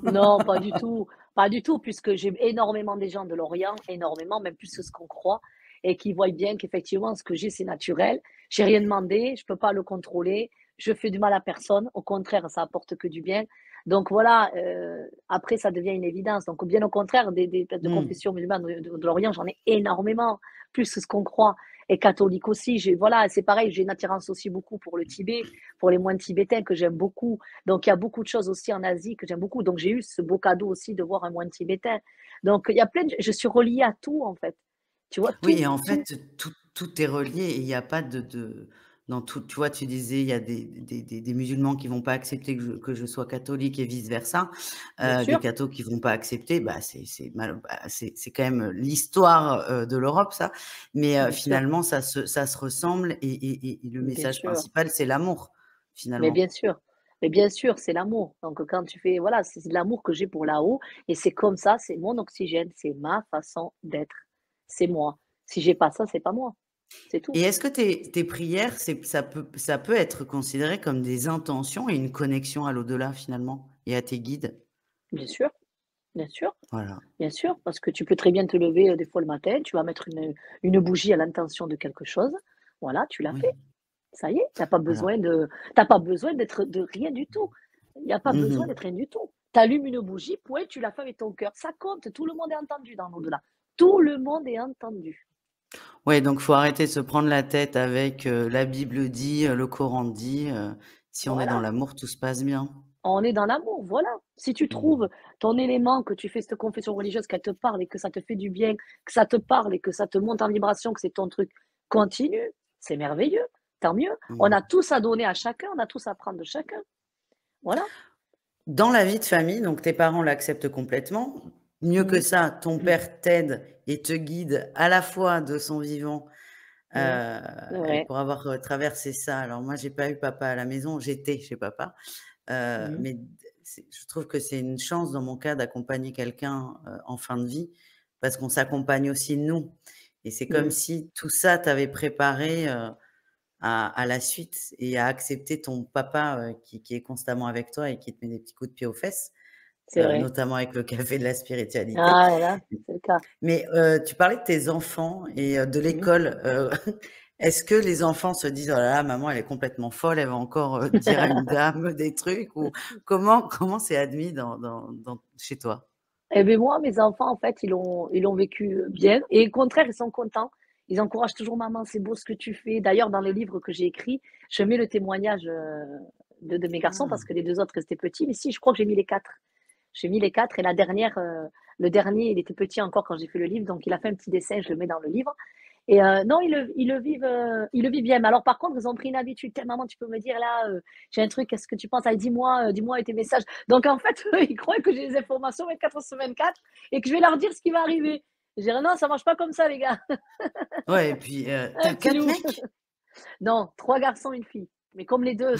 non, pas du tout, puisque j'ai énormément des gens de l'Orient, énormément, même plus que ce qu'on croit, et qui voient bien qu'effectivement, ce que j'ai, c'est naturel. J'ai rien demandé, je peux pas le contrôler. je fais du mal à personne. Au contraire, ça apporte que du bien. Donc voilà, après ça devient une évidence. Donc bien au contraire, des de Mmh. confessions musulmanes de l'Orient, j'en ai énormément, plus que ce qu'on croit et catholiques aussi. J'ai voilà, c'est pareil, j'ai une attirance aussi beaucoup pour le Tibet, pour les moines tibétains que j'aime beaucoup. Donc il y a beaucoup de choses aussi en Asie que j'aime beaucoup. Donc j'ai eu ce beau cadeau aussi de voir un moine tibétain. Donc il y a plein de je suis reliée à tout en fait. Tu vois? Oui et Tout, en tout. fait, tout est relié et il y a pas de dans tout tu vois, tu disais, il y a des musulmans qui vont pas accepter que je sois catholique et vice versa, Bien des sûr, cathos qui vont pas accepter, bah, c'est quand même l'histoire, de l'Europe ça, mais bien sûr, finalement ça se ressemble et le bien message sûr. principal, c'est l'amour, Mais finalement. bien sûr, mais bien sûr, c'est l'amour. Donc quand tu fais voilà, c'est de l'amour que j'ai pour là-haut et c'est comme ça, c'est mon oxygène, c'est ma façon d'être. C'est moi. Si j'ai pas ça, c'est pas moi. C'est tout. Et est-ce que tes prières, ça peut être considéré comme des intentions et une connexion à l'au-delà, finalement et à tes guides? Bien sûr, bien sûr, Voilà, bien sûr, parce que tu peux très bien te lever, des fois le matin, tu vas mettre une bougie à l'intention de quelque chose. Voilà, tu l'as fait. oui, Ça y est, voilà. tu pas besoin d'être de rien du tout. Il y a pas besoin Mmh. d'être rien du tout. Tu allumes une bougie, point, tu la fais avec ton cœur. Ça compte, tout le monde est entendu dans l'au-delà. Tout le monde est entendu. Ouais, donc faut arrêter de se prendre la tête avec, la Bible dit, le Coran dit, si on est dans Voilà, l'amour, tout se passe bien. on est dans l'amour, voilà. Si tu trouves Mmh. ton élément, que tu fais cette confession religieuse, qu'elle te parle et que ça te fait du bien, que ça te parle et que ça te monte en vibration, que c'est ton truc, continue, c'est merveilleux, tant mieux. On a Mmh. tous à donner à chacun, on a tous à prendre de chacun. Voilà. Dans la vie de famille, donc tes parents l'acceptent complètement. Mieux que Mmh. ça, ton père t'aide et te guide à la fois de son vivant, Mmh. C'est et vrai. pour avoir, traversé ça. Alors moi, j'ai pas eu papa à la maison, j'étais chez papa, Mmh. mais c'est je trouve que c'est une chance dans mon cas d'accompagner quelqu'un, en fin de vie, parce qu'on s'accompagne aussi nous et c'est comme Mmh. si tout ça t'avait préparé, à la suite et à accepter ton papa, qui est constamment avec toi et qui te met des petits coups de pied aux fesses, C'est vrai. notamment avec le café de la spiritualité. Ah là, c'est le cas. Mais, tu parlais de tes enfants et de Mmh. l'école, est-ce que les enfants se disent: «Oh là là, maman elle est complètement folle, elle va encore, dire à une dame des trucs» ou comment c'est admis dans chez toi? Et beh, moi, mes enfants, en fait, ils l'ont vécu, bien et au contraire, ils sont contents. Ils encouragent toujours: «Maman, c'est beau ce que tu fais». D'ailleurs, dans le livre que j'ai écrit, je mets le témoignage, de mes garçons parce Ah! que les 2 autres restaient petits. Mais si, je crois que j'ai mis les 4. J'ai mis les 4 et la dernière, le dernier, il était petit encore quand j'ai fait le livre, donc il a fait un petit dessin, je le mets dans le livre et non, ils le vivent bien. Mais alors par contre, ils ont pris une habitude: «Tiens maman, tu peux me dire là, j'ai un truc, qu'est-ce que tu penses? Allez dis-moi, dis-moi tes messages». Donc en fait, eux, ils croient que j'ai des informations 24 heures sur 24 et que je vais leur dire ce qui va arriver. Je dirais: «Non, ça marche pas comme ça les gars». Ouais et puis, Un tu petit 4 loup. mecs? Non, 3 garçons, une fille. Mais comme les 2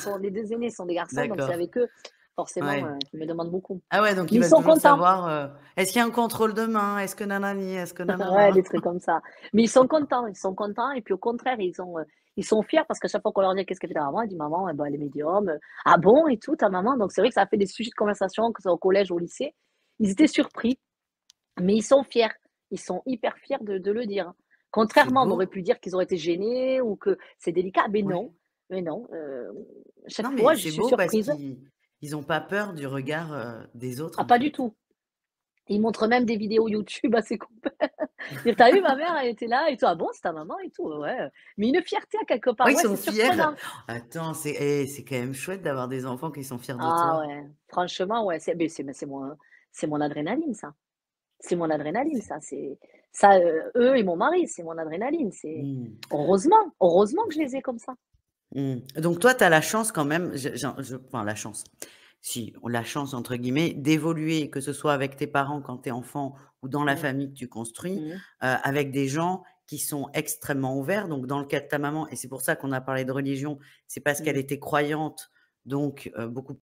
aînés sont des garçons, donc c'est D'accord, avec eux, forcément, ouais. qu'ils me demandent beaucoup. Ah ouais, donc Mais ils ils veulent sont toujours contents. savoir, «Est-ce qu'il y a un contrôle demain? Est-ce que nanani? Est-ce que Ouais, des nanana?» trucs comme ça. Mais ils sont contents et puis au contraire, ils sont fiers parce qu'à chaque fois qu'on leur dit: «Qu'est-ce qu'elle fait ta maman?» Elle dit: «Maman, eh ben, elle est médium». «Ah bon et tout, ta maman?» Donc c'est vrai que ça a fait des sujets de conversation, que ce soit au collège ou au lycée. Ils étaient surpris, mais ils sont fiers. Ils sont hyper fiers de le dire. C'est Contrairement, on aurait beau. pu dire qu'ils auraient été gênés ou que c'est délicat, Ouais. mais non, chaque Non, mais fois, je c'est suis beau parce surprise. qu'ils ont pas peur du regard, des autres, Ah, en pas du fait. tout. Ils montrent même des vidéos YouTube à ses copains. Dire: «Tu vu ma mère, elle était là et tout». «Ah bon, c'est ta maman et tout?» «Ouais». Mais une fierté à quelque Oh, part. ils Ouais, sont c'est fiers. surprenant. Attends, c'est quand même chouette d'avoir des enfants qui sont fiers de Ah toi. ouais, franchement, ouais, c'est mon adrénaline ça. C'est mon adrénaline C'est ça, ça, eux et mon mari, c'est mon adrénaline. C'est mmh, heureusement que je les ai comme ça. mmh. Donc toi, tu as la chance quand même, je enfin la chance, si, la chance entre guillemets d'évoluer, que ce soit avec tes parents quand tu es enfant ou dans la Mmh, famille que tu construis, mmh, avec des gens qui sont extrêmement ouverts. Donc dans le cas de ta maman et c'est pour ça qu'on a parlé de religion, c'est parce qu'elle mmh, était croyante, donc beaucoup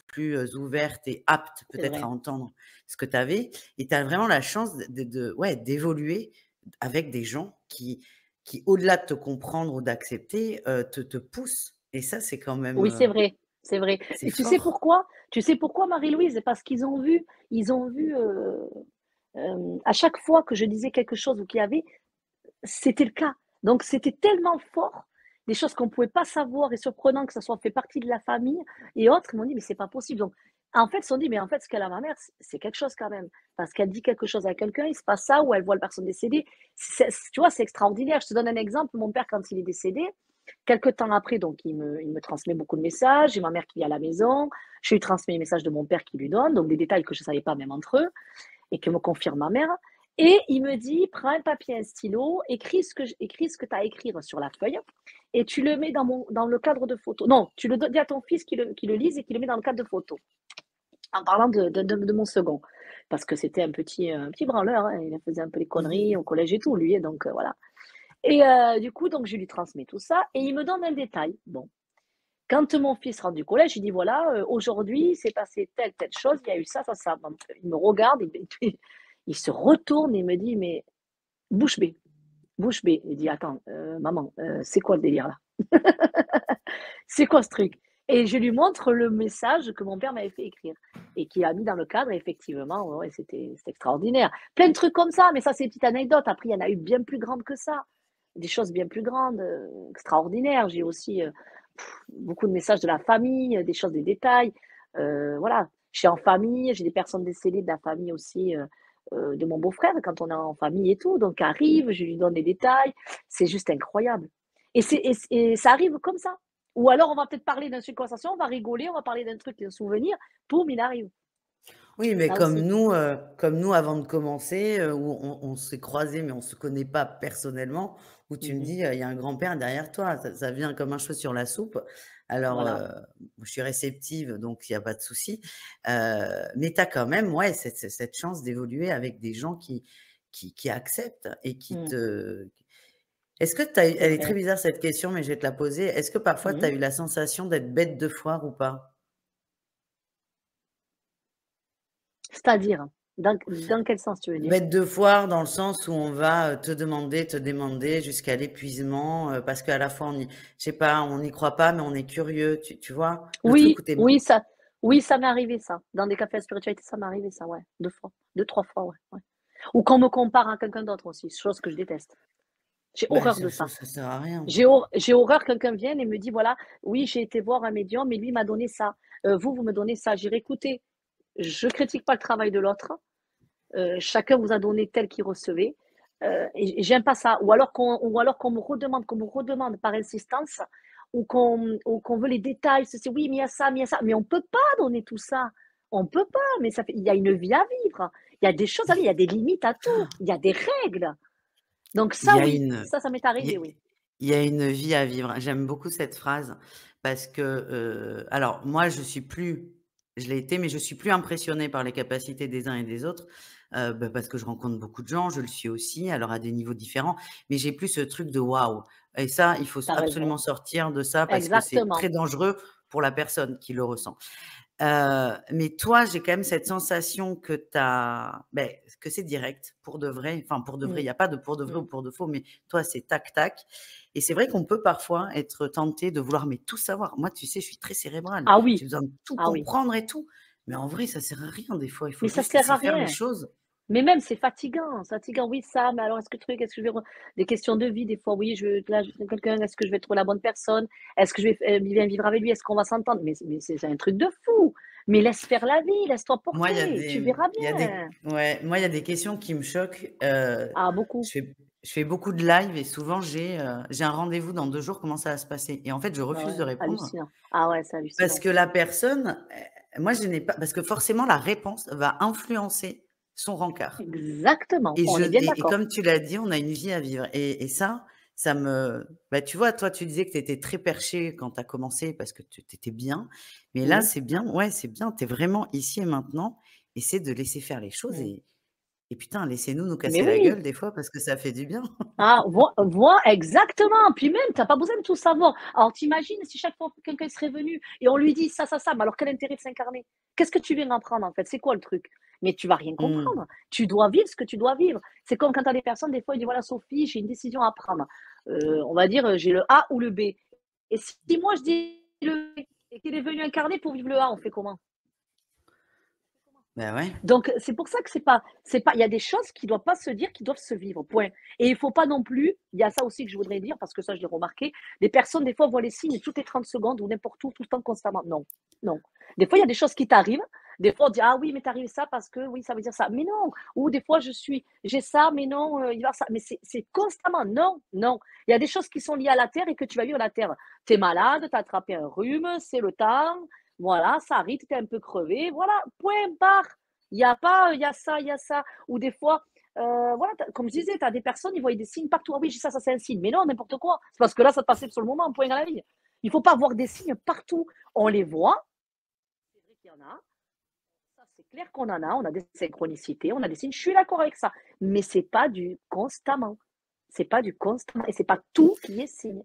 plus, ouverte et apte c'est peut-être à vrai. entendre ce que tu avais et tu as vraiment la chance ouais, d'évoluer avec des gens qui au-delà de te comprendre ou d'accepter, te poussent et ça, c'est quand même, Oui, c'est vrai, c'est vrai. c'est Et tu sais fort. pourquoi? Tu sais pourquoi Marie-Louise? Parce ils ont vu, à chaque fois que je disais quelque chose ou qu'il y avait c'était le cas. Donc c'était tellement fort. des choses qu'on ne pouvait pas savoir et surprenant que ça soit fait partie de la famille et autres. Ils m'ont dit: «Mais c'est pas possible». Donc en fait, ils se sont dit: «Mais en fait, ce qu'elle a ma mère, c'est quelque chose quand même». Parce qu'elle dit quelque chose à quelqu'un, il se passe ça ou elle voit la personne décédée. Tu vois, c'est extraordinaire. Je te donne un exemple. Mon père, quand il est décédé, quelque temps après, donc il me transmet beaucoup de messages. J'ai ma mère qui vient à la maison. Je lui transmets les messages de mon père qui lui donne, donc des détails que je ne savais pas même entre eux et que me confirme ma mère. Et il me dit: «Prends un papier, un stylo, écris ce que tu as à écrire sur la feuille et tu le mets dans le cadre de photo. Non, tu le dis à ton fils qu'il le lise et qu'il le met dans le cadre de photo». En parlant de mon second, parce que c'était un petit branleur, hein, il faisait un peu les conneries au collège et tout, lui, et donc voilà. Et du coup, donc je lui transmets tout ça et il me donne un détail. Bon, quand mon fils rentre du collège, il dit: «Voilà, aujourd'hui, c'est passé telle chose, il y a eu ça, ça, ça». Donc il me regarde, il se retourne et il me dit: «Mais bouche bée, bouche bée». Il dit: «Attends, maman, c'est quoi le délire là? C'est quoi ce truc?» Et je lui montre le message que mon père m'avait fait écrire et qu'il a mis dans le cadre. Et effectivement, ouais, ouais, c'était extraordinaire. Plein de trucs comme ça, mais ça, c'est une petite anecdote. Après, il y en a eu bien plus grandes que ça. Des choses bien plus grandes, extraordinaires. J'ai aussi beaucoup de messages de la famille, des choses, des détails. Voilà, je suis en famille, j'ai des personnes décédées de la famille aussi, de mon beau-frère, quand on est en famille et tout. Donc, arrive, je lui donne des détails. C'est juste incroyable. Et ça arrive comme ça. Ou alors, on va peut-être parler d'une conversation, on va rigoler, on va parler d'un truc, d'un souvenir, boum, il arrive. Oui, mais Ça aussi. comme nous avant de commencer, où on s'est croisés, mais on se connaît pas personnellement, où tu me Mhm. dis: «Il y a un grand-père derrière toi», ça vient comme un cheveu sur la soupe. Alors, Voilà. je suis réceptive, donc il y a pas de souci. Mais tu as quand même, ouais, cette chance d'évoluer avec des gens qui acceptent et qui Mm. te est-ce que tu as eu C'est elle est très clair. bizarre cette question, mais je vais te la poser. Est-ce que parfois tu as Mhm. eu la sensation d'être bête de foire ou pas? C'est-à-dire, dans quel sens tu veux dire? Bête de foire dans le sens où on va, te demander, te demander jusqu'à l'épuisement, parce qu'à la fois on y je sais pas, on n'y croit pas, mais on est curieux, tu vois? Le truc où Oui, tu es oui, ça m'est arrivé ça. Dans des cafés à spiritualité, ça m'est arrivé ça, ouais, 2 fois, 2-3 fois, ouais, ouais. Ou qu'on me compare à quelqu'un d'autre aussi, chose que je déteste. J'ai bah, horreur ça de ça ça. ça sert à rien. J'ai horreur que quelqu'un vienne et me dit: «Voilà, oui, j'ai été voir un médium, mais lui m'a donné ça. Vous me donnez ça». J'irai écouter. Je critique pas le travail de l'autre. Chacun vous a donné tel qu'il recevait. Et j'aime pas ça. Ou alors qu'on me redemande par insistance, ou qu'on veut les détails. Oui, mais il y a ça, mais il y a ça. Mais on peut pas donner tout ça. On peut pas. Mais il y a une vie à vivre. Il y a des choses à vivre. Il y a des limites à tout. Il y a des règles. Donc Il ça, y a oui. une Ça m'est il y a arrivé, oui. il y a une vie à vivre. J'aime beaucoup cette phrase parce que, alors moi je l'ai été, mais je suis plus impressionnée par les capacités des uns et des autres, bah, parce que je rencontre beaucoup de gens, je le suis aussi, alors à des niveaux différents, mais j'ai plus ce truc de waouh et ça, il faut Tu as raison. absolument sortir de ça parce que c'est très Exactement. dangereux pour la personne qui le ressent. Mais toi, j'ai quand même cette sensation que que c'est direct, pour de vrai. Enfin, pour de vrai, Mmh. il y a pas de pour de vrai ou Mmh. pour de faux, mais toi, c'est tac, tac et c'est vrai qu'on peut parfois être tenté de vouloir, mais tout savoir. Moi, tu sais, je suis très cérébrale. Ah J'ai oui. besoin de tout Ah oui. comprendre et tout. Mais en vrai, ça sert à rien des fois. Il faut Mais ça juste sert laisser à faire les rien. choses. Mais même, c'est fatigant, c'est fatigant. Oui, ça, mais alors est-ce que le truc, est-ce que je vais des questions de vie, des fois, oui, là, je quelqu'un, est-ce que je vais trouver la bonne personne? Est-ce que je vais bien vivre avec lui? Est-ce qu'on va s'entendre? Mais c'est un truc de fou. Mais laisse faire la vie, laisse-toi Moi, porter, tu verras il y a des bien. ouais, moi, il y a des questions qui me choquent. Ah, beaucoup. Je fais je fais beaucoup de live et souvent j'ai un rendez-vous dans 2 jours, comment ça va se passer? Et en fait, je Bah refuse ouais, de répondre hallucinant. Ah ouais, c'est parce hallucinant. que la personne, moi, je n'ai pas parce que forcément la réponse va influencer son rencard. Exactement, Et on je est bien et d'accord. comme tu l'as dit, on a une vie à vivre et ça, ça me bah, tu vois, toi, tu disais que tu étais très perché quand tu as commencé parce que tu étais bien. Mais là, Mmh. c'est bien, ouais, c'est bien, tu es vraiment ici et maintenant. Essaie de laisser faire les choses Mmh. et putain, laissez-nous nous Mais casser la oui! gueule des fois parce que ça fait du bien. Ah, exactement. Puis même, tu as pas besoin de tout savoir. Alors t'imagines si chaque fois que quelqu'un serait venu et on lui dit ça, mais alors quel intérêt de s'incarner? Qu'est-ce que tu viens apprendre en fait? C'est quoi le truc? Mais tu vas rien Mmh. comprendre. Tu dois vivre ce que tu dois vivre. C'est comme quand tu as des personnes, des fois, ils disent: «Voilà Sophie, j'ai une décision à prendre». On va dire, j'ai le A ou le B. Et si moi je dis le B et qu'il est venu incarner pour vivre le A, on fait comment? Bah ouais. Donc, c'est pour ça que c'est pas il y a des choses qui doivent pas se dire, qui doivent se vivre, point. Et il faut pas non plus il y a ça aussi que je voudrais dire parce que ça, je l'ai remarqué, les personnes, des fois, voient les signes toutes les 30 secondes ou n'importe où, tout le temps, constamment. Non, non. Des fois, il y a des choses qui t'arrivent. Des fois, on dit: «Ah oui, mais t'arrive ça parce que oui, ça veut dire ça». Mais non! Ou des fois, j'ai ça, mais non, il va ça. Mais c'est constamment. Non, non. Il y a des choses qui sont liées à la terre et que tu vas vivre à la terre. Tu es malade, tu as attrapé un rhume, c'est le temps, voilà, ça arrive, tu es un peu crevé, voilà, point barre. Il y a pas, il y a ça. Ou des fois, voilà, comme je disais, tu as des personnes, ils voient des signes partout. Ah oui, j'ai ça, ça c'est un signe. Mais non, n'importe quoi. C'est parce que là, ça te passait sur le moment, point dans la vie. Il faut pas voir des signes partout. On les voit, c'est vrai qu'il y en a. Ça, c'est clair qu'on en a. On a des synchronicités, on a des signes. Je suis d'accord avec ça. Mais c'est pas du constamment. C'est pas du constamment. Et c'est pas tout qui est signe.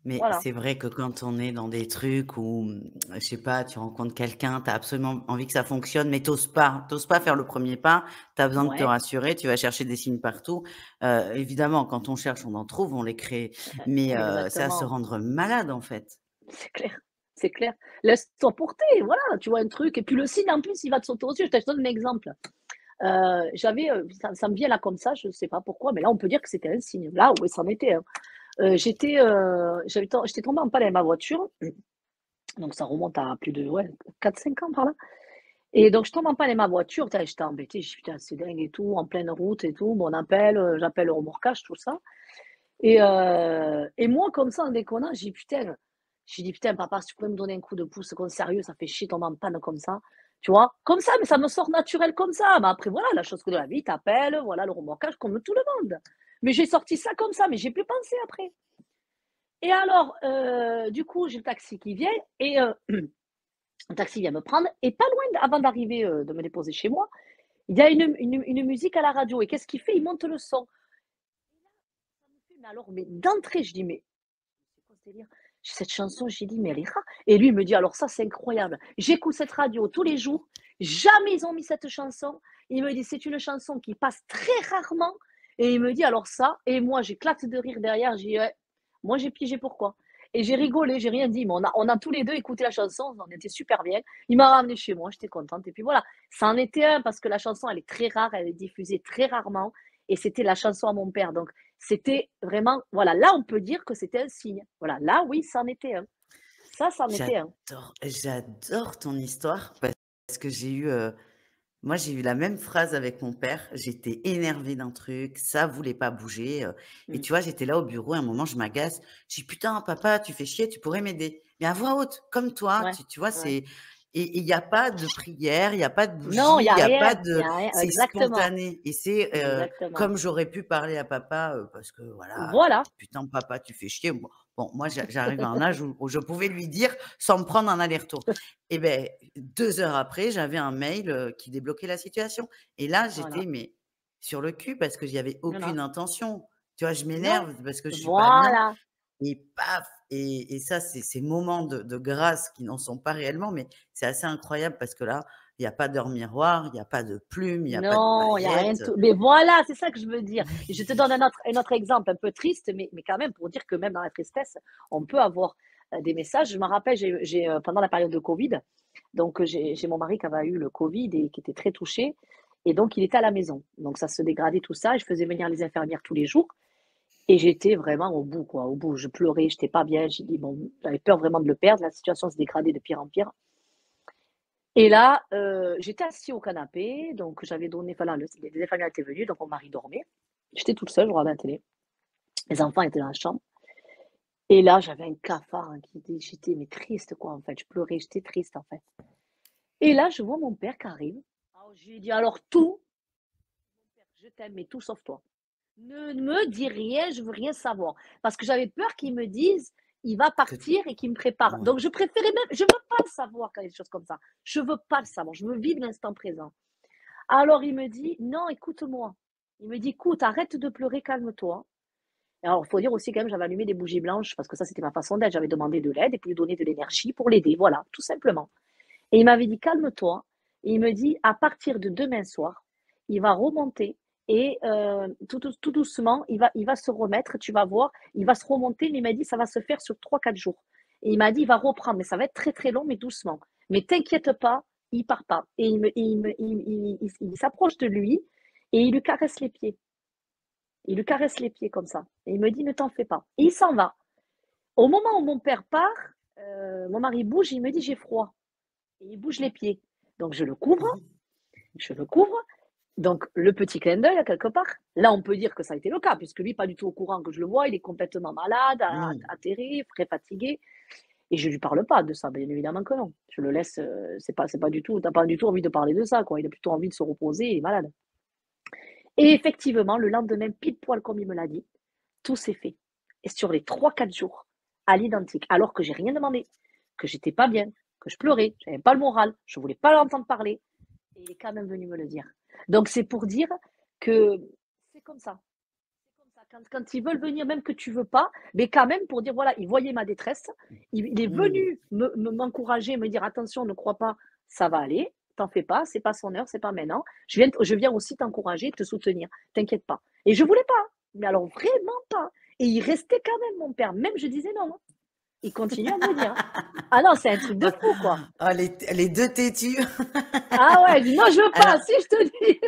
Mais Voilà. c'est vrai que quand on est dans des trucs où, je sais pas, tu rencontres quelqu'un, tu as absolument envie que ça fonctionne, mais tu oses pas faire le premier pas, tu as besoin de te Ouais. rassurer, tu vas chercher des signes partout. Évidemment, quand on cherche, on en trouve, on les crée, mais c'est à se Exactement. rendre malade, en fait. C'est clair, c'est clair. Laisse-toi porter, voilà, tu vois un truc et puis le signe en plus, il va te sauter au-dessus. Je te donne un exemple. Ça me vient là comme ça, je ne sais pas pourquoi, mais là, on peut dire que c'était un signe. Là, oui, c'en était un. J'étais tombée en panne avec ma voiture, donc ça remonte à plus de ouais, 4-5 ans par là. Et donc je tombe en panne avec ma voiture, putain, j'étais embêtée, je dis: «Putain, c'est dingue et tout, en pleine route et tout». Bon, on appelle, j'appelle le remorquage, tout ça. Et moi, comme ça, en déconnant, j'ai dit: «Putain, papa, si tu pouvais me donner un coup de pouce, comme sérieux, ça fait chier, tomber en panne comme ça». Tu vois? Comme ça, mais ça me sort naturel comme ça. Mais après, voilà, la chose que de la vie, tu appelles, voilà, le remorquage comme tout le monde. Mais j'ai sorti ça comme ça, mais j'ai plus pensé après. Et alors, du coup, j'ai le taxi qui vient et le taxi vient me prendre et pas loin avant d'arriver, de me déposer chez moi, il y a une musique à la radio et qu'est-ce qu'il fait? Il monte le son. Mais alors, mais d'entrée, je dis: «Mais c'est quoi ce délire?» Cette chanson, j'ai dit: «Mais elle est rare» et lui, il me dit: «Alors ça, c'est incroyable. J'écoute cette radio tous les jours, jamais ils ont mis cette chanson». Il me dit: «C'est une chanson qui passe très rarement» et il me dit: «Alors ça» et moi, j'éclate de rire derrière, j'ai dit: «Ouais, moi, j'ai pigé pourquoi» et j'ai rigolé, j'ai rien dit, mais on a tous les 2 écouté la chanson, on était super bien. Il m'a ramené chez moi, j'étais contente et puis voilà. Ça en était un parce que la chanson, elle est très rare, elle est diffusée très rarement et c'était la chanson à mon père donc c'était vraiment voilà, là, on peut dire que c'était un signe. Voilà, là, oui, c'en était un. Ça, c'en était un. J'adore ton histoire parce que moi, j'ai eu la même phrase avec mon père. J'étais énervée d'un truc, ça voulait pas bouger, et Mmh. tu vois, j'étais là au bureau, à un moment, je m'agace. Je dis: «Putain, papa, tu fais chier, tu pourrais m'aider». Mais à voix haute, comme toi, Ouais, tu vois, ouais. et il y a pas de prière, il y a pas de Non, il bougie, y il a y a pas rien, il y de a rien. c'est Exactement, spontané et c'est, exactement. comme j'aurais pu parler à papa, parce que voilà, Voilà, «Putain, papa, tu fais chier». Bon, moi, j'arrive à un âge où je pouvais lui dire sans me prendre un aller-retour. Et beh, 2 heures après, j'avais un mail, qui débloquait la situation. Et là, voilà, j'étais mais sur le cul parce que j'y avais voilà. aucune intention. Tu vois, je Non, m'énerve parce que je suis pas bien voilà. et paf et ça, c'est ces moments de grâce qui n'en sont pas réellement, mais c'est assez incroyable parce que là, il y a pas d'heure miroir, il y a pas de plume, il y a pas de Non, il y a rien de paillettes. tout mais voilà, c'est ça que je veux dire et je te donne un autre exemple un peu triste, mais quand même pour dire que même dans la tristesse, on peut avoir, des messages. Je me rappelle, pendant la période de covid, donc j'ai mon mari qui avait eu le covid et qui était très touché et donc il était à la maison. Donc ça se dégradait tout ça et je faisais venir les infirmières tous les jours et j'étais vraiment au bout, quoi, au bout. Je pleurais, j'étais pas bien. J'ai dit: «Bon», j'avais peur vraiment de le perdre. La situation se dégradait de pire en pire et là, j'étais assis au canapé, donc j'avais donné voilà, les infirmières étaient venues, donc mon mari dormait. J'étais toute seule, je regardais la télé. Les enfants étaient dans la chambre et là, j'avais un cafard, hein, j'étais mais triste, quoi, en fait. Je pleurais, j'étais triste, en fait et là, je vois mon père qui arrive. Alors je lui ai dit: «Alors tout, je t'aime, mais tout sauf toi. Ne me dis rien, je veux rien savoir». Parce que j'avais peur qu'il me dise: «Il va Que partir» et qu'il me prépare. Ouais. Donc je préférais même je veux pas le savoir quand il y a des choses comme ça. Je veux pas le savoir, je veux vivre l'instant présent. Alors il me dit: «Non, écoute-moi». Il me dit: «Écoute, arrête de pleurer, calme-toi». Et alors, il faut dire aussi quand même, j'avais allumé des bougies blanches parce que ça, c'était ma façon d'être. J'avais demandé de l'aide et puis lui donner de l'énergie pour l'aider, voilà, tout simplement. Et il m'avait dit: «Calme-toi». Et il me dit: «À partir de demain soir, il va remonter et tout doucement, il va se remettre, tu vas voir, il va se remonter». Mais il m'a dit: «Ça va se faire sur 3-4 jours». Et il m'a dit: «Il va reprendre, mais ça va être très, très long, mais doucement. Mais t'inquiète pas, il part pas. Et il s'approche de lui et il lui caresse les pieds. Il lui caresse les pieds comme ça. Et il me dit, ne t'en fais pas. Et il s'en va. Au moment où mon père part, mon mari bouge, il me dit, j'ai froid. Et il bouge les pieds. Donc je le couvre, je le couvre. Donc le petit clin d'œil, quelque part. Là, on peut dire que ça a été le cas, puisque lui, pas du tout au courant que je le vois, il est complètement malade, Mmh. atterré, très fatigué. Et je lui parle pas de ça, bien évidemment que non. Je le laisse, c'est pas du tout, t'as pas du tout envie de parler de ça, quoi. Il a plutôt envie de se reposer, il est malade. Et effectivement, le lendemain, pile poil comme il me l'a dit, tout s'est fait. Et sur les 3, 4 jours, à l'identique, alors que j'ai rien demandé, que j'étais pas bien, que je pleurais, j'avais pas le moral, je voulais pas l'entendre parler, et il est quand même venu me le dire. Donc c'est pour dire que c'est comme ça. C'est comme ça. Quand ils veulent venir, même que tu veux pas, mais quand même pour dire voilà, il voyait ma détresse, il est Mmh. venu m'encourager, me dire attention, ne crois pas, ça va aller, t'en fais pas, c'est pas son heure, c'est pas maintenant. Je viens aussi t'encourager, te soutenir, t'inquiète pas. Et je voulais pas, mais alors vraiment pas. Et il restait quand même, mon père, même je disais non, hein. Il continue à me le dire, hein. Ah non, c'est un truc de fou, quoi. Oh, les 2 têtus. Ah ouais, je dis non, je veux Alors pas, si je te dis.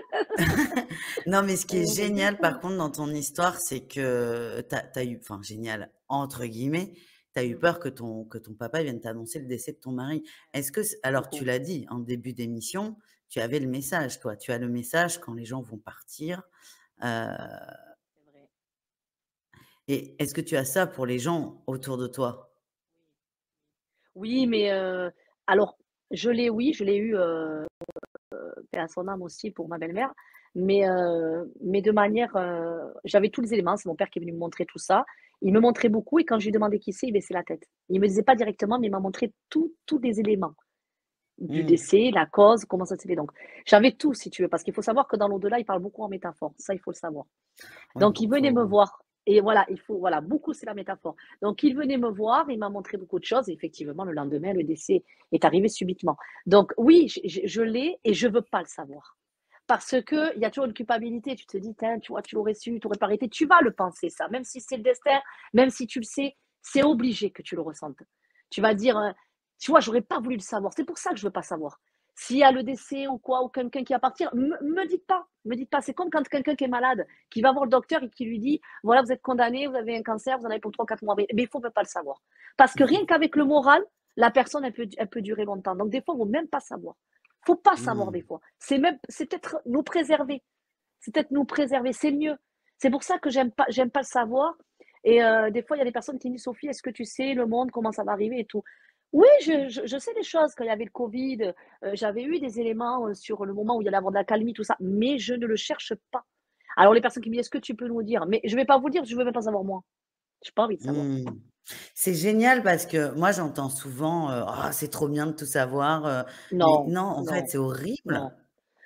non, mais ce qui est Un truc de génial, par fou. contre, dans ton histoire, c'est que tu as eu enfin, «génial» entre guillemets, tu as eu Mm. peur que ton papa vienne t'annoncer le décès de ton mari. Est-ce que c alors tu Beaucoup. l'as dit en début d'émission, tu avais le message, toi. Tu as le message quand les gens vont partir, heu C'est vrai. et est-ce que tu as ça pour les gens autour de toi? Oui, mais alors, oui, je l'ai eu, paix à son âme aussi pour ma belle-mère, mais de manière, j'avais tous les éléments, c'est mon père qui est venu me montrer tout ça. Il me montrait beaucoup et quand je lui demandais qui c'est, il baissait la tête. Il me disait pas directement, mais il m'a montré tous les éléments du Mmh. décès, la cause, comment ça s'est fait donc. J'avais tout si tu veux, parce qu'il faut savoir que dans l'au-delà, il parle beaucoup en métaphore, ça, il faut le savoir. Ouais, Donc bon, il venait me faut voir et voilà, voilà, beaucoup c'est la métaphore. Donc il venait me voir, il m'a montré beaucoup de choses et effectivement le lendemain, le décès est arrivé subitement. Donc oui, je l'ai et je veux pas le savoir. Parce que il y a toujours une culpabilité, tu te dis: «Tain, tu vois, tu l'aurais su, tu aurais pas arrêté». Tu vas le penser ça, même si c'est le destin, même si tu le sais, c'est obligé que tu le ressentes. Tu vas dire, «Tu vois, j'aurais pas voulu le savoir». C'est pour ça que je veux pas savoir. S'il y a le décès ou quoi, ou quelqu'un qui va partir, me dites pas, me dites pas. C'est comme quand quelqu'un qui est malade, qui va voir le docteur et qui lui dit: «Voilà, vous êtes condamné, vous avez un cancer, vous en avez pour 3, 4 mois». Mais il faut même pas le savoir. Parce que rien qu'avec le moral, la personne, elle peut durer longtemps. Donc des fois, il vaut même pas savoir. Faut pas savoir mmh. des fois. C'est peut-être nous préserver. C'est peut-être nous préserver, c'est mieux. C'est pour ça que j'aime pas le savoir. Et des fois, il y a des personnes qui me disent: «Sophie, est-ce que tu sais le monde, comment ça va arriver et tout?» Oui, je sais des choses. Quand il y avait le covid, j'avais eu des éléments, sur le moment où il y allait avoir de l'accalmie, tout ça, mais je ne le cherche pas. Alors les personnes qui me disent: «Est-ce que tu peux nous dire?» Mais je vais pas vous dire, je veux même pas savoir moi. J'ai pas envie de savoir. Mmh. C'est génial parce que moi, j'entends souvent, «Oh, c'est trop bien de tout savoir», mais Non, non, en fait, non, c'est horrible. non.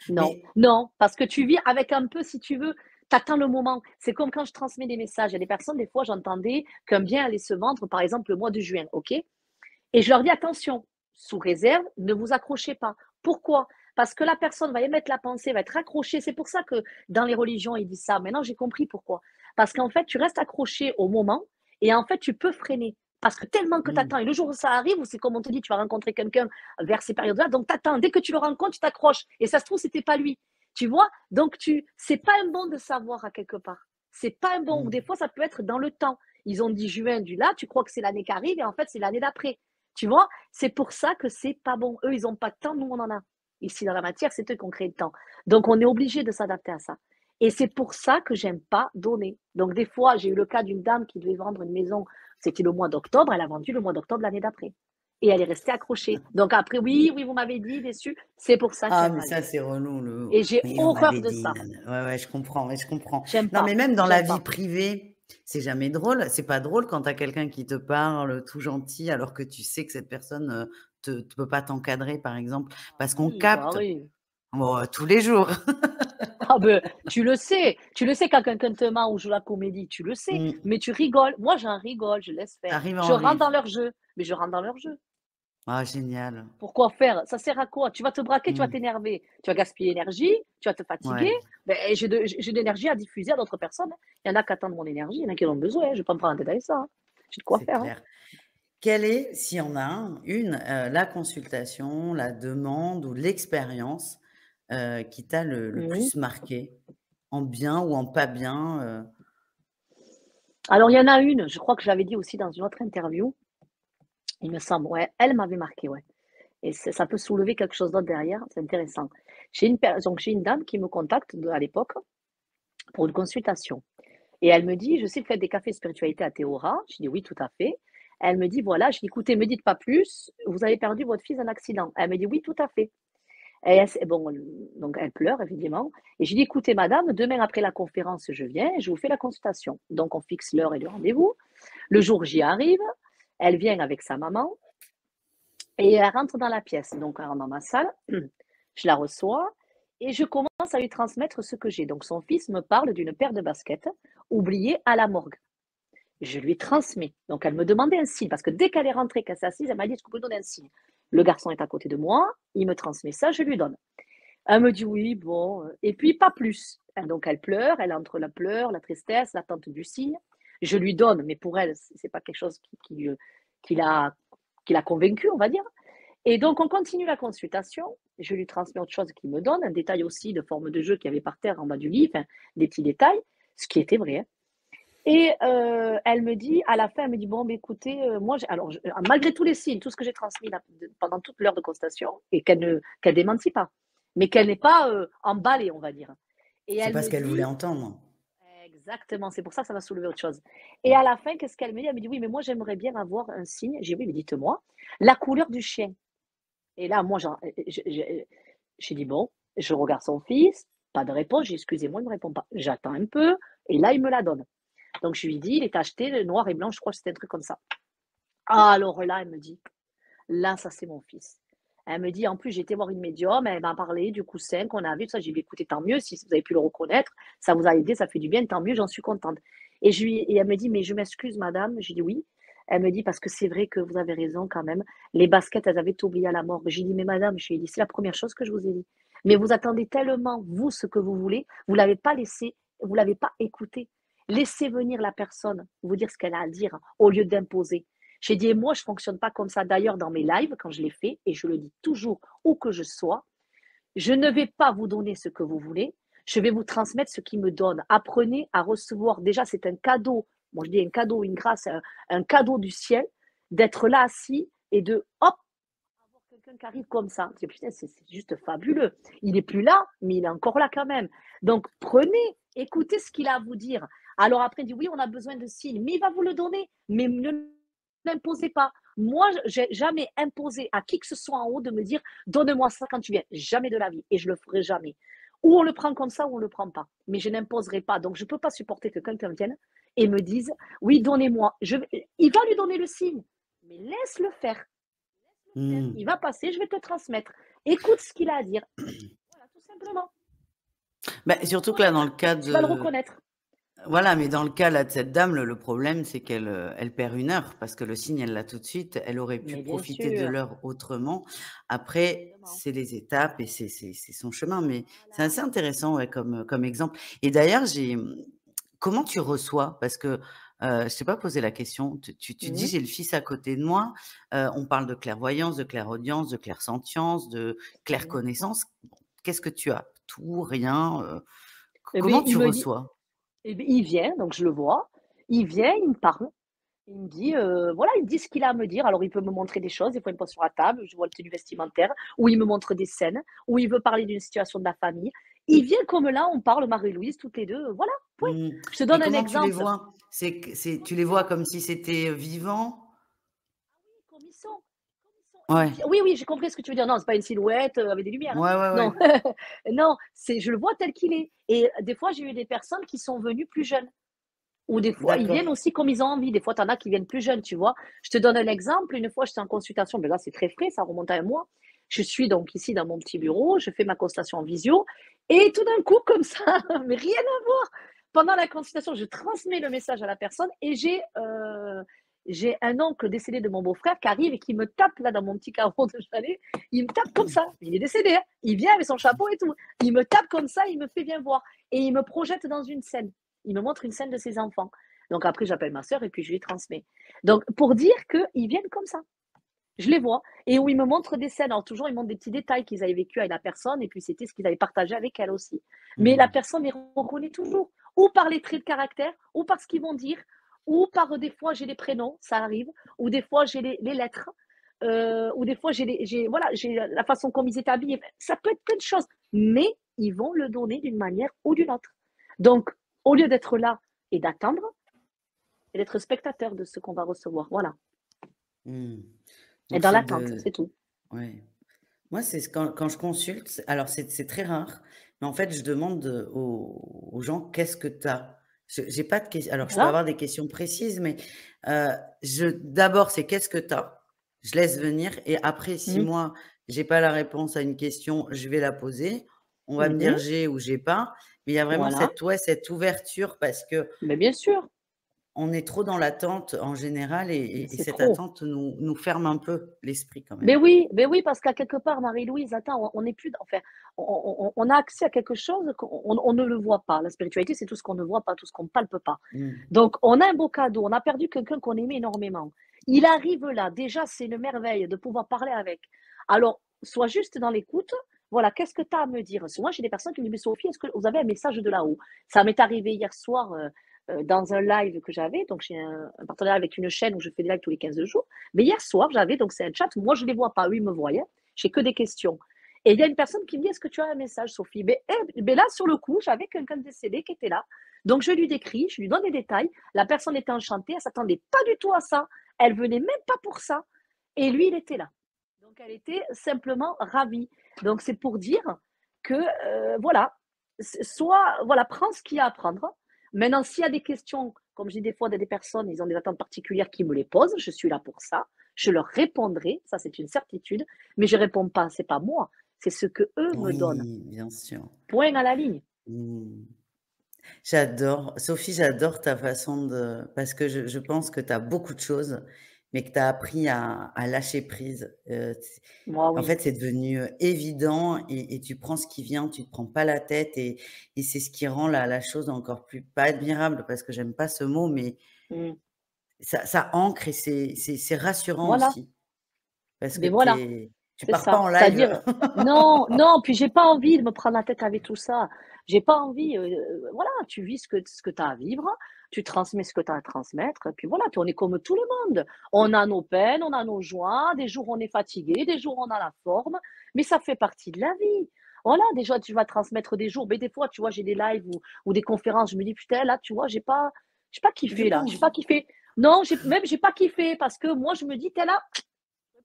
Non, Mais non, parce que tu vis avec un peu, si tu veux, tu attends le moment. C'est comme quand je transmets des messages. Il y a des personnes, des fois, j'entendais qu'un bien allait se vendre, par exemple, le mois de juin, OK? Et je leur dis: «Attention, sous réserve, ne vous accrochez pas». Pourquoi? Parce que la personne va émettre la pensée, va être accrochée. C'est pour ça que dans les religions, ils disent ça. Maintenant, j'ai compris pourquoi. Parce qu'en fait, tu restes accroché au moment et en fait, tu peux freiner. Parce que tellement que tu mmh, attends et le jour où ça arrive, ou c'est comme on te dit, tu vas rencontrer quelqu'un vers ces périodes-là, donc tu attends. Dès que tu le rencontres, tu t'accroches et ça se trouve, c'était pas lui. Tu vois? Donc c'est pas un bon de savoir à quelque part. C'est pas un bon ou mmh, des fois, ça peut être dans le temps. Ils ont dit juin du là, tu crois que c'est l'année qui arrive et en fait, c'est l'année d'après. Tu vois? C'est pour ça que c'est pas bon. Eux, ils ont pas de temps, nous, on en a. Ici, dans la matière, c'est eux qui ont créé le temps. Donc, on est obligé de s'adapter à ça. Et c'est pour ça que j'aime pas donner. Donc, des fois, j'ai eu le cas d'une dame qui devait vendre une maison. C'était le mois d'octobre. Elle a vendu le mois d'octobre l'année d'après. Et elle est restée accrochée. Donc, après, oui, oui, vous m'avez dit, déçu. C'est pour ça que ah, j'aime mais pas le ça, dire. c'est relou, le Et j'ai «mais on horreur m'avait de dit, ça. nana». Ouais, ouais, je comprends, ouais, je comprends. J'aime Non, mais pas. même dans la J'aime vie pas. privée, c'est jamais drôle. C'est pas drôle quand tu as quelqu'un qui te parle tout gentil alors que tu sais que cette personne, te peut pas t'encadrer, par exemple, Ah parce qu'on oui, ça capte, arrive. bon, tous les jours. Ah ben, tu le sais quand quelqu'un te ment ou joue la comédie, tu le sais, Mmh, mais tu rigoles. Moi, j'en rigole, je laisse tu faire. arrives à Je en rentre dans rire. leur jeu, mais je rentre dans leur jeu. Ah génial. Pourquoi faire? Ça sert à quoi? Tu vas te braquer, tu vas Mmh, t'énerver, tu vas gaspiller l'énergie, tu vas te fatiguer. ouais, Ben, j'ai de l'énergie à diffuser à d'autres personnes, hein. Il y en a qui attendent mon énergie, il y en a qui en ont besoin, hein, je vais pas me prendre la tête avec ça, hein. J'ai de quoi c'est faire, hein. clair. quelle est, s'il y en a une, la consultation, la demande ou l'expérience, qui t'a le Mmh. plus marqué? En bien ou en pas bien, Alors il y en a une, je crois que je l'avais dit aussi dans une autre interview, il me semble, ouais, elle m'avait marqué, ouais. Et ça peut soulever quelque chose d'autre derrière, c'est intéressant. J'ai une dame qui me contacte à l'époque pour une consultation. Et elle me dit: «Je sais que vous faites des cafés spiritualité à Théora». Je dis: «Oui, tout à fait». Elle me dit: «Voilà», je dis: «Écoutez, me dites pas plus, vous avez perdu votre fils dans un accident». Elle me dit: «Oui, tout à fait». Et bon, donc elle pleure évidemment et je lui dis: «Écoutez madame, demain après la conférence, je viens et je vous fais la consultation». Donc on fixe l'heure et le rendez-vous. Le jour J arrive, elle vient avec sa maman et elle rentre dans la pièce. Donc elle rentre dans ma salle, je la reçois et je commence à lui transmettre ce que j'ai. Donc son fils me parle d'une paire de baskets oubliées à la morgue. Je lui transmets. Donc, elle me demandait un signe, parce que dès qu'elle est rentrée, qu'elle s'est assise, elle m'a dit: «Est-ce qu'on peut donner un signe?» Le garçon est à côté de moi, il me transmet ça, je lui donne. Elle me dit: «Oui, bon», et puis pas plus. Donc elle pleure, elle a entre la pleurs, la tristesse, l'attente du signe. Je lui donne, mais pour elle, c'est pas quelque chose qui l'a qui l'a convaincue, on va dire. Et donc on continue la consultation. Je lui transmets autre chose qu'il me donne, un détail aussi de forme de jeu qu'il y avait par terre en bas du lit, enfin, des petits détails, ce qui était vrai, hein. Et elle me dit à la fin, elle me dit: «Bon, beh, écoutez, moi j'ai» alors je malgré tous les signes, tout ce que j'ai transmis là pendant toute l'heure de constatation et qu'elle démentit pas, mais qu'elle n'est pas, emballée, on va dire. Et c'est elle pas ce me qu'elle voulait dit entendre. exactement, c'est pour ça que ça va soulever autre chose. Et à la fin, qu'est-ce qu'elle me dit? Elle me dit: «Oui, mais moi j'aimerais bien avoir un signe». J'ai dit: «Oui, mais dites-moi, la couleur du chien». Et là, moi, j'ai dit: «Bon», je regarde son fils, pas de réponse. J'ai dit: «Excusez-moi, il me répond pas». J'attends un peu et là, il me la donne. Donc je lui dis: «Il est acheté noir et blanc», je crois que c'était un truc comme ça. Ah alors là, elle me dit: «Là, ça c'est mon fils». Elle me dit: «En plus, j'ai été voir une médium, elle m'a parlé du coussin qu'on a vu, tout ça». J'ai dit: «Beh, écoutez, tant mieux si vous avez pu le reconnaître, ça vous a aidé, ça fait du bien, tant mieux, j'en suis contente». Et elle me dit: «Mais je m'excuse madame». J'ai dit: «Oui». Elle me dit: «Parce que c'est vrai que vous avez raison quand même, les baskets, elles avaient été oubliées à la morgue». J'ai dit: «Mais madame», je lui ai dit: «C'est la première chose que je vous ai dit. Mais vous attendez tellement, vous, ce que vous voulez, vous l'avez pas laissé, vous l'avez pas écouté. Laissez venir la personne, vous dire ce qu'elle a à dire, au lieu d'imposer». J'ai dit: «Et moi, je fonctionne pas comme ça». D'ailleurs, dans mes lives, quand je les fais, et je le dis toujours où que je sois, je ne vais pas vous donner ce que vous voulez, je vais vous transmettre ce qui me donne. Apprenez à recevoir. Déjà, c'est un cadeau. Moi, je dis un cadeau, une grâce, un cadeau du ciel, d'être là assis et de hop, avoir quelqu'un qui arrive comme ça. Je dis, putain, c'est juste fabuleux. Il est plus là, mais il est encore là quand même. Donc, prenez, écoutez ce qu'il a à vous dire. Alors après, il dit, oui, on a besoin de signes, mais il va vous le donner. Mais ne l'imposez pas. Moi, j'ai jamais imposé à qui que ce soit en haut de me dire, donne-moi ça quand tu viens. Jamais de la vie. Et je le ferai jamais. Ou on le prend comme ça, ou on le prend pas. Mais je n'imposerai pas. Donc, je peux pas supporter que quelqu'un vienne et me dise, oui, donnez-moi. Il va lui donner le signe, mais laisse-le faire. Mmh. Il va passer, je vais te transmettre. Écoute ce qu'il a à dire. Voilà, tout simplement. Bah, surtout que là, dans le cas Tu vas le de reconnaître. voilà, mais dans le cas là de cette dame, le problème, c'est qu'elle, elle perd une heure parce que le signe, elle l'a tout de suite. Elle aurait pu Mais bien profiter de sûr, l'heure autrement. Après, exactement. c'est les étapes et c'est son chemin, mais c'est Voilà. assez intéressant, ouais, comme exemple et d'ailleurs, comment tu reçois? Parce que, je t'ai pas posé la question. Tu dis: Mhm. «J'ai le fils à côté de moi». On parle de clairvoyance, de clairaudience, de clairsentience, de Mhm. clairconnaissance. Bon, qu'est-ce que tu as? Tout? Rien? Eh bien, Comment tu il me dit, reçois? eh bien, il vient, donc je le vois. Il vient, il me parle. Il me dit, voilà, il me dit ce qu'il a à me dire. Alors, il peut me montrer des choses, des fois, il me pose sur la table, je vois le tenue vestimentaire, ou il me montre des scènes, ou il veut parler d'une situation de la famille. Il vient comme là, on parle, Marie-Louise, toutes les deux, voilà, point. Mmh. Je te Et donne un comment tu les exemple. vois? Tu les vois Comme comme si c'était, vivant? comme ils sont, comme ils sont. Ouais. Oui, oui, j'ai compris ce que tu veux dire. Non, c'est pas une silhouette avec des lumières, hein. Ouais, ouais, Non, ouais. non, je le vois tel qu'il est. Et des fois, j'ai eu des personnes qui sont venues plus jeunes. Ou des fois, ils D'accord. viennent aussi comme ils ont envie. Des fois, tu en as qui viennent plus jeunes, tu vois. Je te donne un exemple. Une fois, j'étais en consultation, mais là, c'est très frais, ça remonte à un mois. Je suis donc ici dans mon petit bureau, je fais ma consultation en visio, et tout d'un coup, comme ça, mais rien à voir. Pendant la consultation, je transmets le message à la personne et j'ai un oncle décédé de mon beau-frère qui arrive et qui me tape là dans mon petit carreau de chalet. Il me tape comme ça. Il est décédé, hein. Il vient avec son chapeau et tout. Il me tape comme ça, il me fait bien voir. Et il me projette dans une scène. Il me montre une scène de ses enfants. Donc après, j'appelle ma sœur et puis je lui transmets. Donc pour dire qu'ils viennent comme ça. Je les vois et où ils me montrent des scènes. Alors toujours, ils montrent des petits détails qu'ils avaient vécu avec la personne et puis c'était ce qu'ils avaient partagé avec elle aussi. Mais la Mmh. personne les reconnaît toujours, ou par les traits de caractère, ou par ce qu'ils vont dire, ou par des fois j'ai les prénoms, ça arrive, ou des fois j'ai les lettres, ou des fois j'ai la façon comme ils étaient habillés. Ça peut être plein de choses, mais ils vont le donner d'une manière ou d'une autre. Donc, au lieu d'être là et d'attendre, et d'être spectateur de ce qu'on va recevoir. Voilà. Mmh. Et Donc dans c'est l'attente, de c'est tout. ouais. Moi, c'est quand je consulte, alors c'est très rare, mais en fait, je demande, aux gens: «Qu'est-ce que tu as?» J'ai pas de ques alors je peux Voilà. avoir des questions précises, mais je d'abord, c'est: «Qu'est-ce que tu as?» Je laisse venir et après, si Mmh. moi, j'ai pas la réponse à une question, je vais la poser. On va me Mmh. dire: «J'ai» ou «J'ai pas», mais il y a vraiment Voilà. cette ouverture parce que Mais bien sûr, on est trop dans l'attente en général mais et c'est cette trop. attente nous ferme un peu l'esprit quand même. Mais oui, parce qu'à quelque part, Marie-Louise, attends, on n'est plus, enfin, on a accès à quelque chose qu'on ne le voit pas. La spiritualité, c'est tout ce qu'on ne voit pas, tout ce qu'on ne palpe pas. Mmh. Donc, on a un beau cadeau, on a perdu quelqu'un qu'on aimait énormément. Il arrive là, déjà, c'est une merveille de pouvoir parler avec. Alors, sois juste dans l'écoute. Voilà, qu'est-ce que tu as à me dire? Moi, j'ai des personnes qui me disent, mais Sophie, est-ce que vous avez un message de là-haut? Ça m'est arrivé hier soir dans un live que j'avais. Donc, j'ai un partenariat avec une chaîne où je fais des lives tous les 15 jours. Mais hier soir, j'avais, donc c'est un chat, moi je ne les vois pas, eux ils me voyaient, j'ai que des questions. Et il y a une personne qui me dit, est-ce que tu as un message, Sophie? Mais là, sur le coup, j'avais quelqu'un de décédé qui était là. Donc je lui décris, je lui donne des détails. La personne était enchantée, elle s'attendait pas du tout à ça. Elle venait même pas pour ça. Et lui, il était là. Donc elle était simplement ravie. Donc c'est pour dire que, voilà, soit, voilà, prends ce qu'il y a à prendre. Maintenant, s'il y a des questions, comme je dis des fois, il y a des personnes, ils ont des attentes particulières qui me les posent, je suis là pour ça. Je leur répondrai, ça c'est une certitude, mais je réponds pas, c'est pas moi, c'est ce que eux me donnent. Oui, bien sûr. Point à la ligne. Mmh. J'adore. Sophie, j'adore ta façon de parce que je pense que tu as beaucoup de choses, mais que tu as appris à lâcher prise. Moi, En oui. fait, c'est devenu, évident et tu prends ce qui vient, tu te prends pas la tête et c'est ce qui rend la chose encore plus pas admirable parce que j'aime pas ce mot, mais Mm. ça ancre et c'est rassurant Voilà. aussi parce que Mais voilà. tu C'est pars pas ça. en live. C'est-à-dire, non, non, puis j'ai pas envie de me prendre la tête avec tout ça. J'ai pas envie, voilà, tu vis ce que tu as à vivre, tu transmets ce que tu as à transmettre, et puis voilà, puis on est comme tout le monde. On a nos peines, on a nos joies, des jours on est fatigué, des jours on a la forme, mais ça fait partie de la vie. Voilà, déjà tu vas transmettre des jours, mais des fois, tu vois, j'ai des lives ou des conférences, je me dis: «Putain, là, tu vois, j'ai pas Je kiffé là, j'ai pense. pas kiffé». Non, j'ai pas kiffé parce que moi je me dis: «Tu là,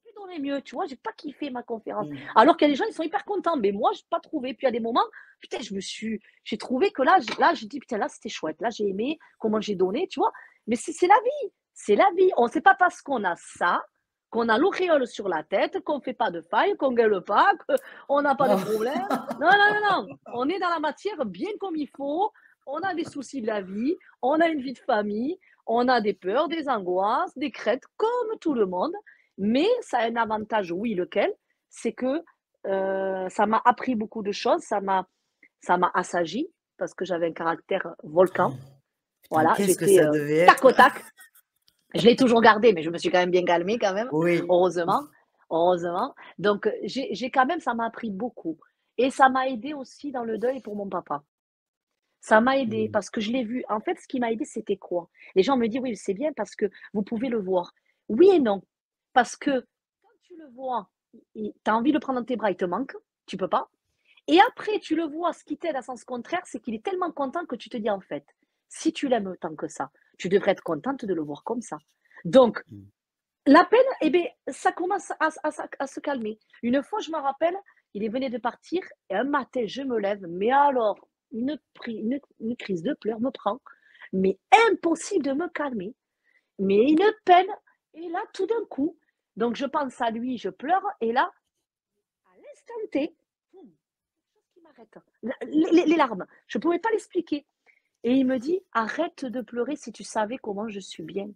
pu donner mieux, tu vois? J'ai pas kiffé ma conférence. Mmh. Alors qu'il y a des gens, ils sont hyper contents, mais moi, j'ai pas trouvé. Puis il y a des moments, putain, j'ai trouvé que là, j'ai dit, putain, là, c'était chouette. Là, j'ai aimé comment j'ai donné, tu vois? Mais c'est la vie. C'est la vie. On sait pas parce qu'on a ça, qu'on a l'auréole sur la tête, qu'on fait pas de faille, qu'on gueule pas, qu'on n'a pas de Oh! problème. Non, non, non, non. On est dans la matière bien comme il faut. On a des soucis de la vie. On a une vie de famille. On a des peurs, des angoisses, des crêtes, comme tout le monde. Mais ça a un avantage, oui, lequel? C'est que, ça m'a appris beaucoup de choses, ça m'a assagi parce que j'avais un caractère volcan. Putain, Voilà, qu'est-ce que j'étais, ça devait tac être? au tac. Je l'ai toujours gardé, mais je me suis quand même bien calmée quand même, Oui. heureusement, heureusement. Donc, j'ai quand même ça m'a appris beaucoup et ça m'a aidé aussi dans le deuil pour mon papa. Ça m'a aidé Mmh. parce que je l'ai vu. En fait, ce qui m'a aidé, c'était quoi? Les gens me disent: «Oui, c'est bien parce que vous pouvez le voir». Oui et non, parce que quand tu le vois, tu as envie de le prendre dans tes bras, il te manque, tu peux pas et après tu le vois, ce qui t'aide à sens contraire, c'est qu'il est tellement content que tu te dis: «En fait, si tu l'aimes autant que ça, tu devrais être contente de le voir comme ça». Donc Mmh. la peine, eh beh, ça commence à se calmer. Une fois, je me rappelle, il venait de partir et un matin, je me lève, mais alors, une crise de pleurs me prend, mais impossible de me calmer, mais une peine et là, tout d'un coup, donc je pense à lui, je pleure et là, à l'instant T, boum, quelque chose qui m'arrête. La les larmes, je ne pouvais pas l'expliquer et il me dit: «Arrête de pleurer si tu savais comment je suis bien».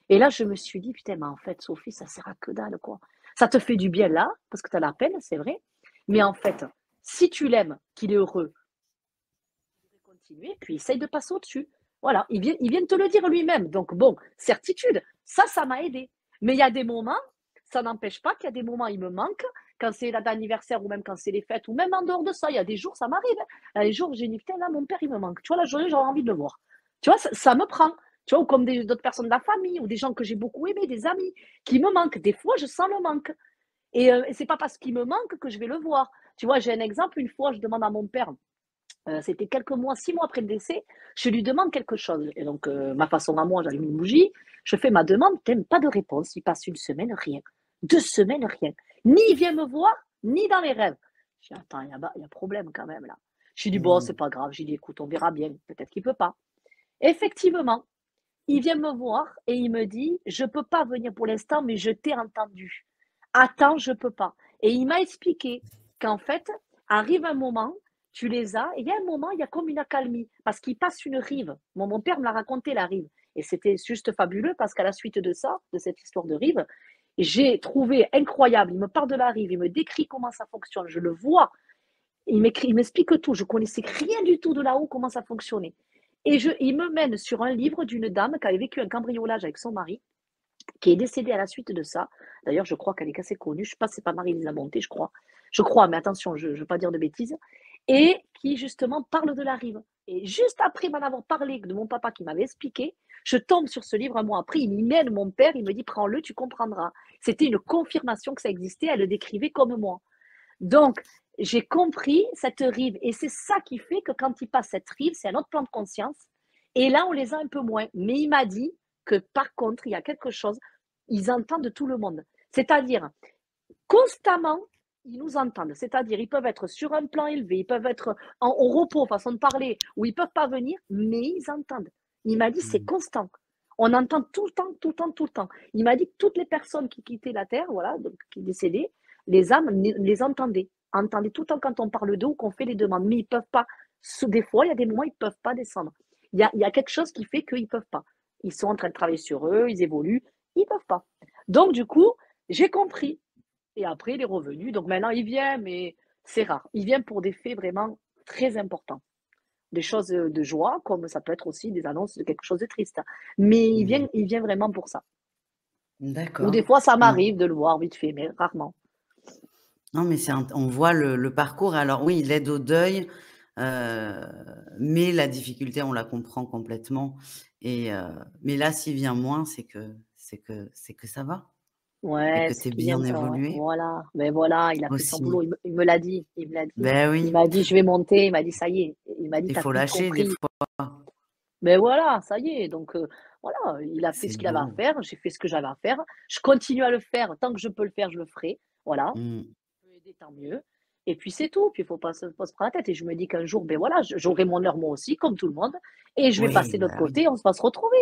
Et là, je me suis dit: «Putain, mais en fait, Sophie, ça sert à que dalle, quoi. Ça te fait du bien là, parce que tu as la peine, c'est vrai, mais en fait, si tu l'aimes, qu'il est heureux, tu devrais continuer, puis essaye de passer au-dessus». Voilà, il vient te le dire lui-même. Donc bon, certitude, ça m'a aidé. Mais il y a des moments, ça n'empêche pas qu'il y a des moments, il me manque, quand c'est la date d'anniversaire ou même quand c'est les fêtes ou même en dehors de ça. Il y a des jours, ça m'arrive. Hein. Il y a des jours, j'ai dit, putain, là, mon père, il me manque. Tu vois, la journée, j'aurais envie de le voir. Tu vois, ça me prend. Tu vois, ou comme d'autres personnes de la famille ou des gens que j'ai beaucoup aimés, des amis qui me manquent. Des fois, je sens le manque. Et c'est pas parce qu'il me manque que je vais le voir. Tu vois, j'ai un exemple. Une fois, je demande à mon père, c'était quelques mois, 6 mois après le décès, je lui demande quelque chose. Et donc, ma façon à moi, j'allume une bougie, je fais ma demande, pas de réponse. Il passe une semaine, rien. 2 semaines, rien. Ni il vient me voir, ni dans les rêves. Je dis, attends, il y a problème quand même là. Je lui dis, bon, c'est Mmh. pas grave. J'ai dit, écoute, on verra bien. Peut-être qu'il peut pas. Effectivement, il vient me voir et il me dit, je peux pas venir pour l'instant, mais je t'ai entendu. Attends, je peux pas. Et il m'a expliqué qu'en fait, arrive un moment, tu les as, et il y a un moment, il y a comme une accalmie, parce qu'il passe une rive. Mon père me l'a raconté, la rive. Et c'était juste fabuleux, parce qu'à la suite de ça, de cette histoire de rive, j'ai trouvé incroyable. Il me parle de la rive, il me décrit comment ça fonctionne, je le vois. Il m'explique tout. Je connaissais rien du tout de là-haut, comment ça fonctionnait. Il me mène sur un livre d'une dame qui avait vécu un cambriolage avec son mari, qui est décédée à la suite de ça. D'ailleurs, je crois qu'elle est assez connue. Je ne sais pas si c'est pas Marie-Lisa Monté, je crois. Je crois, mais attention, je ne veux pas dire de bêtises. Et qui, justement, parle de la rive. Et juste après m'en avoir parlé de mon papa qui m'avait expliqué, je tombe sur ce livre un mois après. Il m'y mène, mon père, il me dit, prends-le, tu comprendras. C'était une confirmation que ça existait. Elle le décrivait comme moi. Donc, j'ai compris cette rive. Et c'est ça qui fait que quand il passe cette rive, c'est un autre plan de conscience. Et là, on les a un peu moins. Mais il m'a dit que par contre, il y a quelque chose, ils entendent tout le monde. C'est-à-dire, constamment, ils nous entendent. C'est-à-dire, ils peuvent être sur un plan élevé, ils peuvent être au repos, façon de parler, ou ils ne peuvent pas venir, mais ils entendent. Il m'a dit, c'est Mmh. constant. On entend tout le temps, tout le temps, tout le temps. Il m'a dit que toutes les personnes qui quittaient la Terre, voilà, donc qui décédaient, les âmes les entendaient tout le temps quand on parle d'eux ou qu'on fait les demandes. Mais ils ne peuvent pas. Des fois, il y a des moments, ils ne peuvent pas descendre. Il y a quelque chose qui fait qu'ils ne peuvent pas. Ils sont en train de travailler sur eux, ils évoluent, ils ne peuvent pas. Donc, du coup, j'ai compris. Et après, il est revenu. Donc maintenant, il vient, mais c'est rare. Il vient pour des faits vraiment très importants. Des choses de joie, comme ça peut être aussi des annonces de quelque chose de triste. Mais Mmh. il vient vraiment pour ça. Ou des D'accord. fois, ça Mmh. m'arrive de le voir vite fait, mais rarement. Non, mais c'est int on voit le parcours. Alors oui, il aide au deuil, heu, mais la difficulté, on la comprend complètement et mais là, s'il vient moins, c'est que ça va et Ouais, que c'est tu es qu'il vient bien pas, ouais. évolué Voilà. Mais voilà, il a fait son aussi. boulot. Il me l'a dit. Il me l'a dit. Ben Il oui, m'a dit, je vais monter. Il m'a dit, ça y est. Il m'a dit, il t'as faut tout lâcher des compris. fois. Mais voilà, ça y est. Donc, voilà, il a fait C'est ce qu'il avait à beau. faire. J'ai fait ce que j'avais à faire. Je continue à le faire. Tant que je peux le faire, je le ferai. Voilà. Mmh. Peut aider, tant mieux. Et puis c'est tout. Puis il faut pas se prendre la tête. Et je me dis qu'un jour, ben voilà, j'aurai mon heure moi aussi, comme tout le monde. Et je vais Oui, passer de l'autre bah oui. côté. On va se retrouver.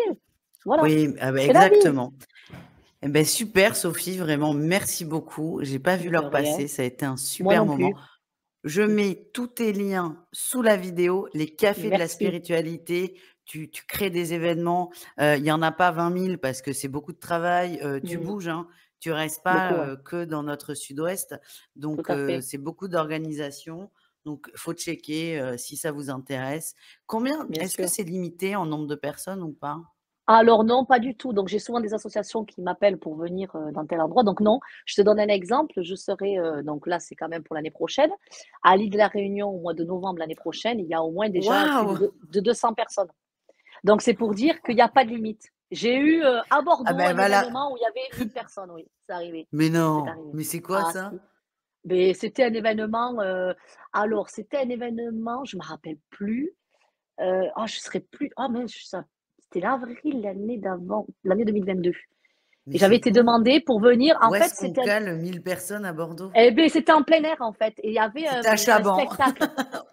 Voilà. Oui, ah bah, C'est la vie. exactement. Eh beh, super Sophie, vraiment merci beaucoup. J'ai pas vu Mais de l'heure rien. passer, ça a été un Moi super non moment. plus. Je mets tous tes liens sous la vidéo, les cafés de la Merci. spiritualité. Tu crées des événements, il y en a pas 20 000 parce que c'est beaucoup de travail, tu Mmh. bouges, hein. Tu restes pas, Beaucoup, ouais. que dans notre sud-ouest, Tout donc à fait. c'est beaucoup d'organisation, donc faut checker, si ça vous intéresse. Combien Bien est-ce que sûr. c'est limité en nombre de personnes ou pas? Alors non, pas du tout. Donc j'ai souvent des associations qui m'appellent pour venir, dans tel endroit. Donc non, je te donne un exemple, je serai, donc là, c'est quand même pour l'année prochaine, à l'île de la Réunion au mois de novembre l'année prochaine. Il y a au moins déjà plus Waouh! de 200 personnes. Donc c'est pour dire qu'il y a pas de limite. J'ai eu, à Ah Bordeaux ben un voilà. événement où il y avait 1000 personnes, oui, c'est arrivé, Mais c'est non, arrivé. mais c'est quoi Ah ça? si, mais c'était un événement, alors c'était un événement, je me rappelle plus, oh je serais plus oh mince, ça c'était l'avril l'année d'avant, l'année 2022 Mais et j'avais c'est été où? demandée pour venir. En Où fait, est-ce qu'on cale 1000 personnes à Bordeaux? c'était en plein air, en fait, et il y avait C'était à un Chaban, spectacle.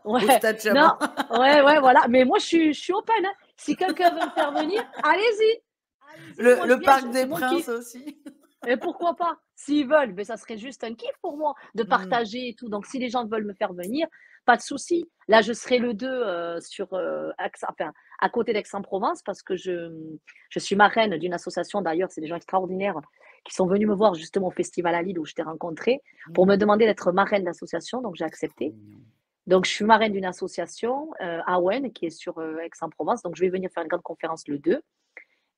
au Ouais, stade non, Chaban. ouais, ouais, voilà, mais moi je suis open, hein. Si quelqu'un veut me faire venir, allez-y, allez-y, moi je Le viens, Parc c'est des mon Princes kiff. aussi. Et pourquoi pas? S'ils veulent, mais ça serait juste un kiff pour moi de Mmh. partager et tout. Donc, si les gens veulent me faire venir, pas de souci. Là, je serai le 2 sur enfin, à côté d'Aix-en-Provence parce que je suis marraine d'une association. D'ailleurs, c'est des gens extraordinaires qui sont venus me voir justement au festival à Lille où je t'ai rencontré pour me Mmh. demander d'être marraine d'association. Donc, j'ai C'est trop accepté. mignon. Donc, je suis marraine d'une association, AWEN, qui est sur Aix-en-Provence. Donc, je vais venir faire une grande conférence le 2.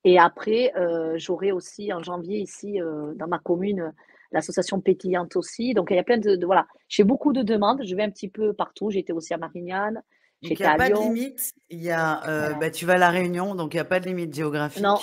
Et après, j'aurai aussi en janvier ici, dans ma commune, l'association Pétillante aussi. Donc, il y a plein voilà. J'ai beaucoup de demandes. Je vais un petit peu partout. J'étais aussi à Marignane, Donc, il j'étais n'y a à pas de Lyon. limite. Il y a, Ouais. bah, tu vas à La Réunion, donc il n'y a pas de limite Non, géographique. non,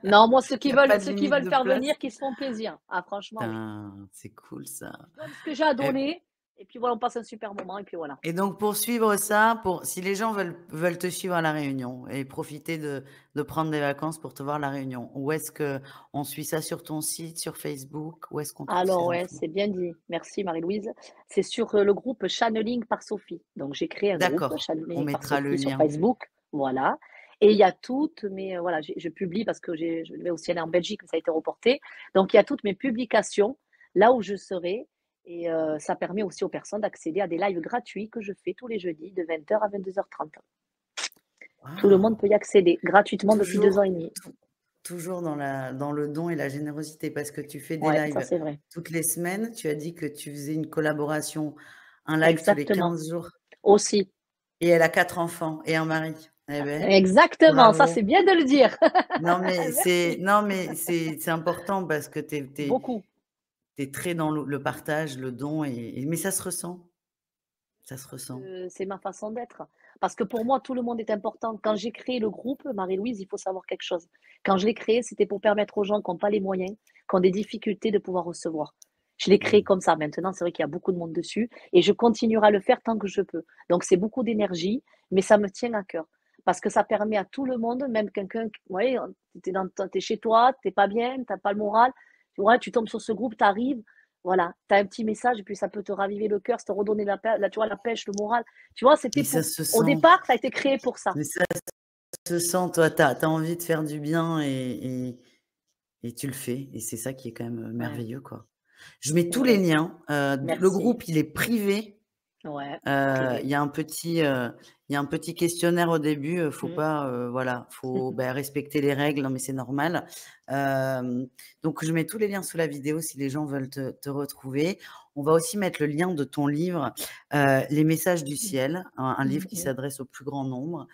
non. Moi, Il n'y a pas de ceux qui limite veulent de faire place. venir, qui se font plaisir. Ah, franchement, oui. Putain, c'est cool ça. Je donne ce que j'ai à Et, donner. Et puis voilà, on passe un super moment. Et puis voilà. et donc, pour suivre ça, si les gens veulent te suivre à La Réunion et profiter de prendre des vacances pour te voir à La Réunion, où est-ce que on suit ça sur ton site, sur Facebook? Où est-ce qu'on trouve Alors ces ouais, infos? c'est bien dit. Merci Marie-Louise. C'est sur le groupe Channeling par Sophie. Donc j'ai créé un groupe D'accord, on Channeling par mettra le Sophie sur lien. Facebook. Voilà. Et il y a toutes mes voilà, je publie parce que je devais aussi aller en Belgique, mais ça a été reporté. Donc il y a toutes mes publications là où je serai. Et ça permet aussi aux personnes d'accéder à des lives gratuits que je fais tous les jeudis de 20h à 22h30. Tout le monde Waouh! peut y accéder gratuitement depuis 2 ans Toujours, et demi. toujours dans le don et la générosité, parce que tu fais des Ouais, ça lives c'est vrai. toutes les semaines. Tu as dit que tu faisais une collaboration, un live tous les Exactement. 15 jours. Aussi. Et elle a 4 enfants et un mari. Eh ben, Exactement. Ça c'est bravo. bien de le dire. Merci. Non, mais c'est important parce que Beaucoup. tu es très dans le partage, le don mais ça se ressent, ça se ressent. C'est ma façon d'être. Parce que pour moi, tout le monde est important. Quand j'ai créé le groupe, Marie-Louise, il faut savoir quelque chose. Quand je l'ai créé, c'était pour permettre aux gens qui n'ont pas les moyens, qui ont des difficultés de pouvoir recevoir. Je l'ai créé Mmh. comme ça. Maintenant, c'est vrai qu'il y a beaucoup de monde dessus et je continuerai à le faire tant que je peux. Donc, c'est beaucoup d'énergie, mais ça me tient à cœur. Parce que ça permet à tout le monde, même quelqu'un, ouais, t'es chez toi, t'es pas bien, t'as pas le moral, ouais, tu tombes sur ce groupe, tu arrives, voilà, tu as un petit message et puis ça peut te raviver le cœur, ça te redonner tu vois, la pêche, le moral. Tu vois, c'était Mais ça pour. se Au sent, départ, ça a été créé pour ça. mais ça se sent, toi, tu as envie de faire du bien et tu le fais et c'est ça qui est quand même, Ouais, merveilleux, quoi. Je mets tous les ouais. liens, le Merci. groupe, il est privé. Ouais, Il privé. y a un petit, il y a un petit questionnaire au début, faut Mm. pas, voilà, faut, bah, respecter les règles, non mais c'est normal. Donc je mets tous les liens sous la vidéo si les gens veulent te retrouver. On va aussi mettre le lien de ton livre, Les messages du ciel, un livre qui Mhm. s'adresse au plus grand nombre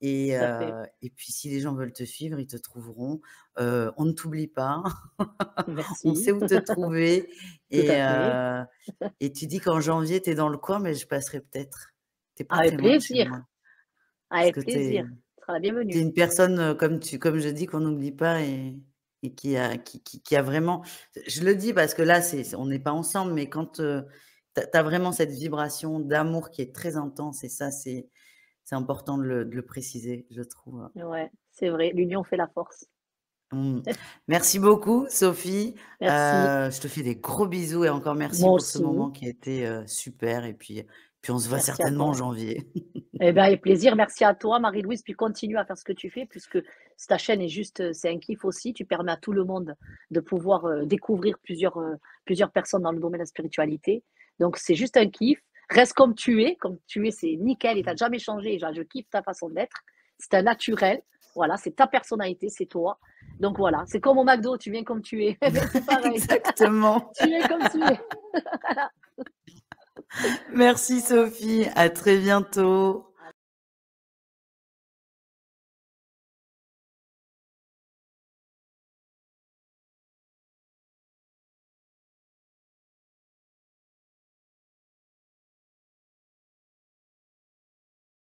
Tout à fait. et puis si les gens veulent te suivre, ils te trouveront. On ne t'oublie pas, on Merci. sait où te trouver Tout à et fait. et tu dis qu'en janvier, tu es dans le coin, mais je passerai peut-être. Tu es pas Avec très loin de chez plaisir. moi. Parce Avec que tu es plaisir. Tu seras la tu es bienvenue. une personne, comme je dis, qu'on n'oublie pas et qui a vraiment je le dis parce que là, on n'est pas ensemble, mais quand, tu as vraiment cette vibration d'amour qui est très intense et ça, c'est important de le préciser, je trouve. Ouais, c'est vrai. L'union fait la force. Mmh. Merci beaucoup Sophie, Merci. je te fais des gros bisous et encore merci Moi pour ce aussi. moment qui a été, super et puis on se voit Merci à certainement en toi. janvier. Eh bien, avec plaisir. Merci à toi, Marie-Louise. Puis continue à faire ce que tu fais, puisque ta chaîne est juste, c'est un kiff aussi. Tu permets à tout le monde de pouvoir découvrir plusieurs personnes dans le domaine de la spiritualité. Donc, c'est juste un kiff. Reste comme tu es. Comme tu es, c'est nickel et tu n'as jamais changé. Genre, je kiffe ta façon d'être. C'est un naturel. Voilà, c'est ta personnalité, c'est toi. Donc voilà, c'est comme au McDo, tu viens comme tu es. Eh ben, c'est pareil. Exactement. Tu es comme tu es. Merci Sophie, à très bientôt.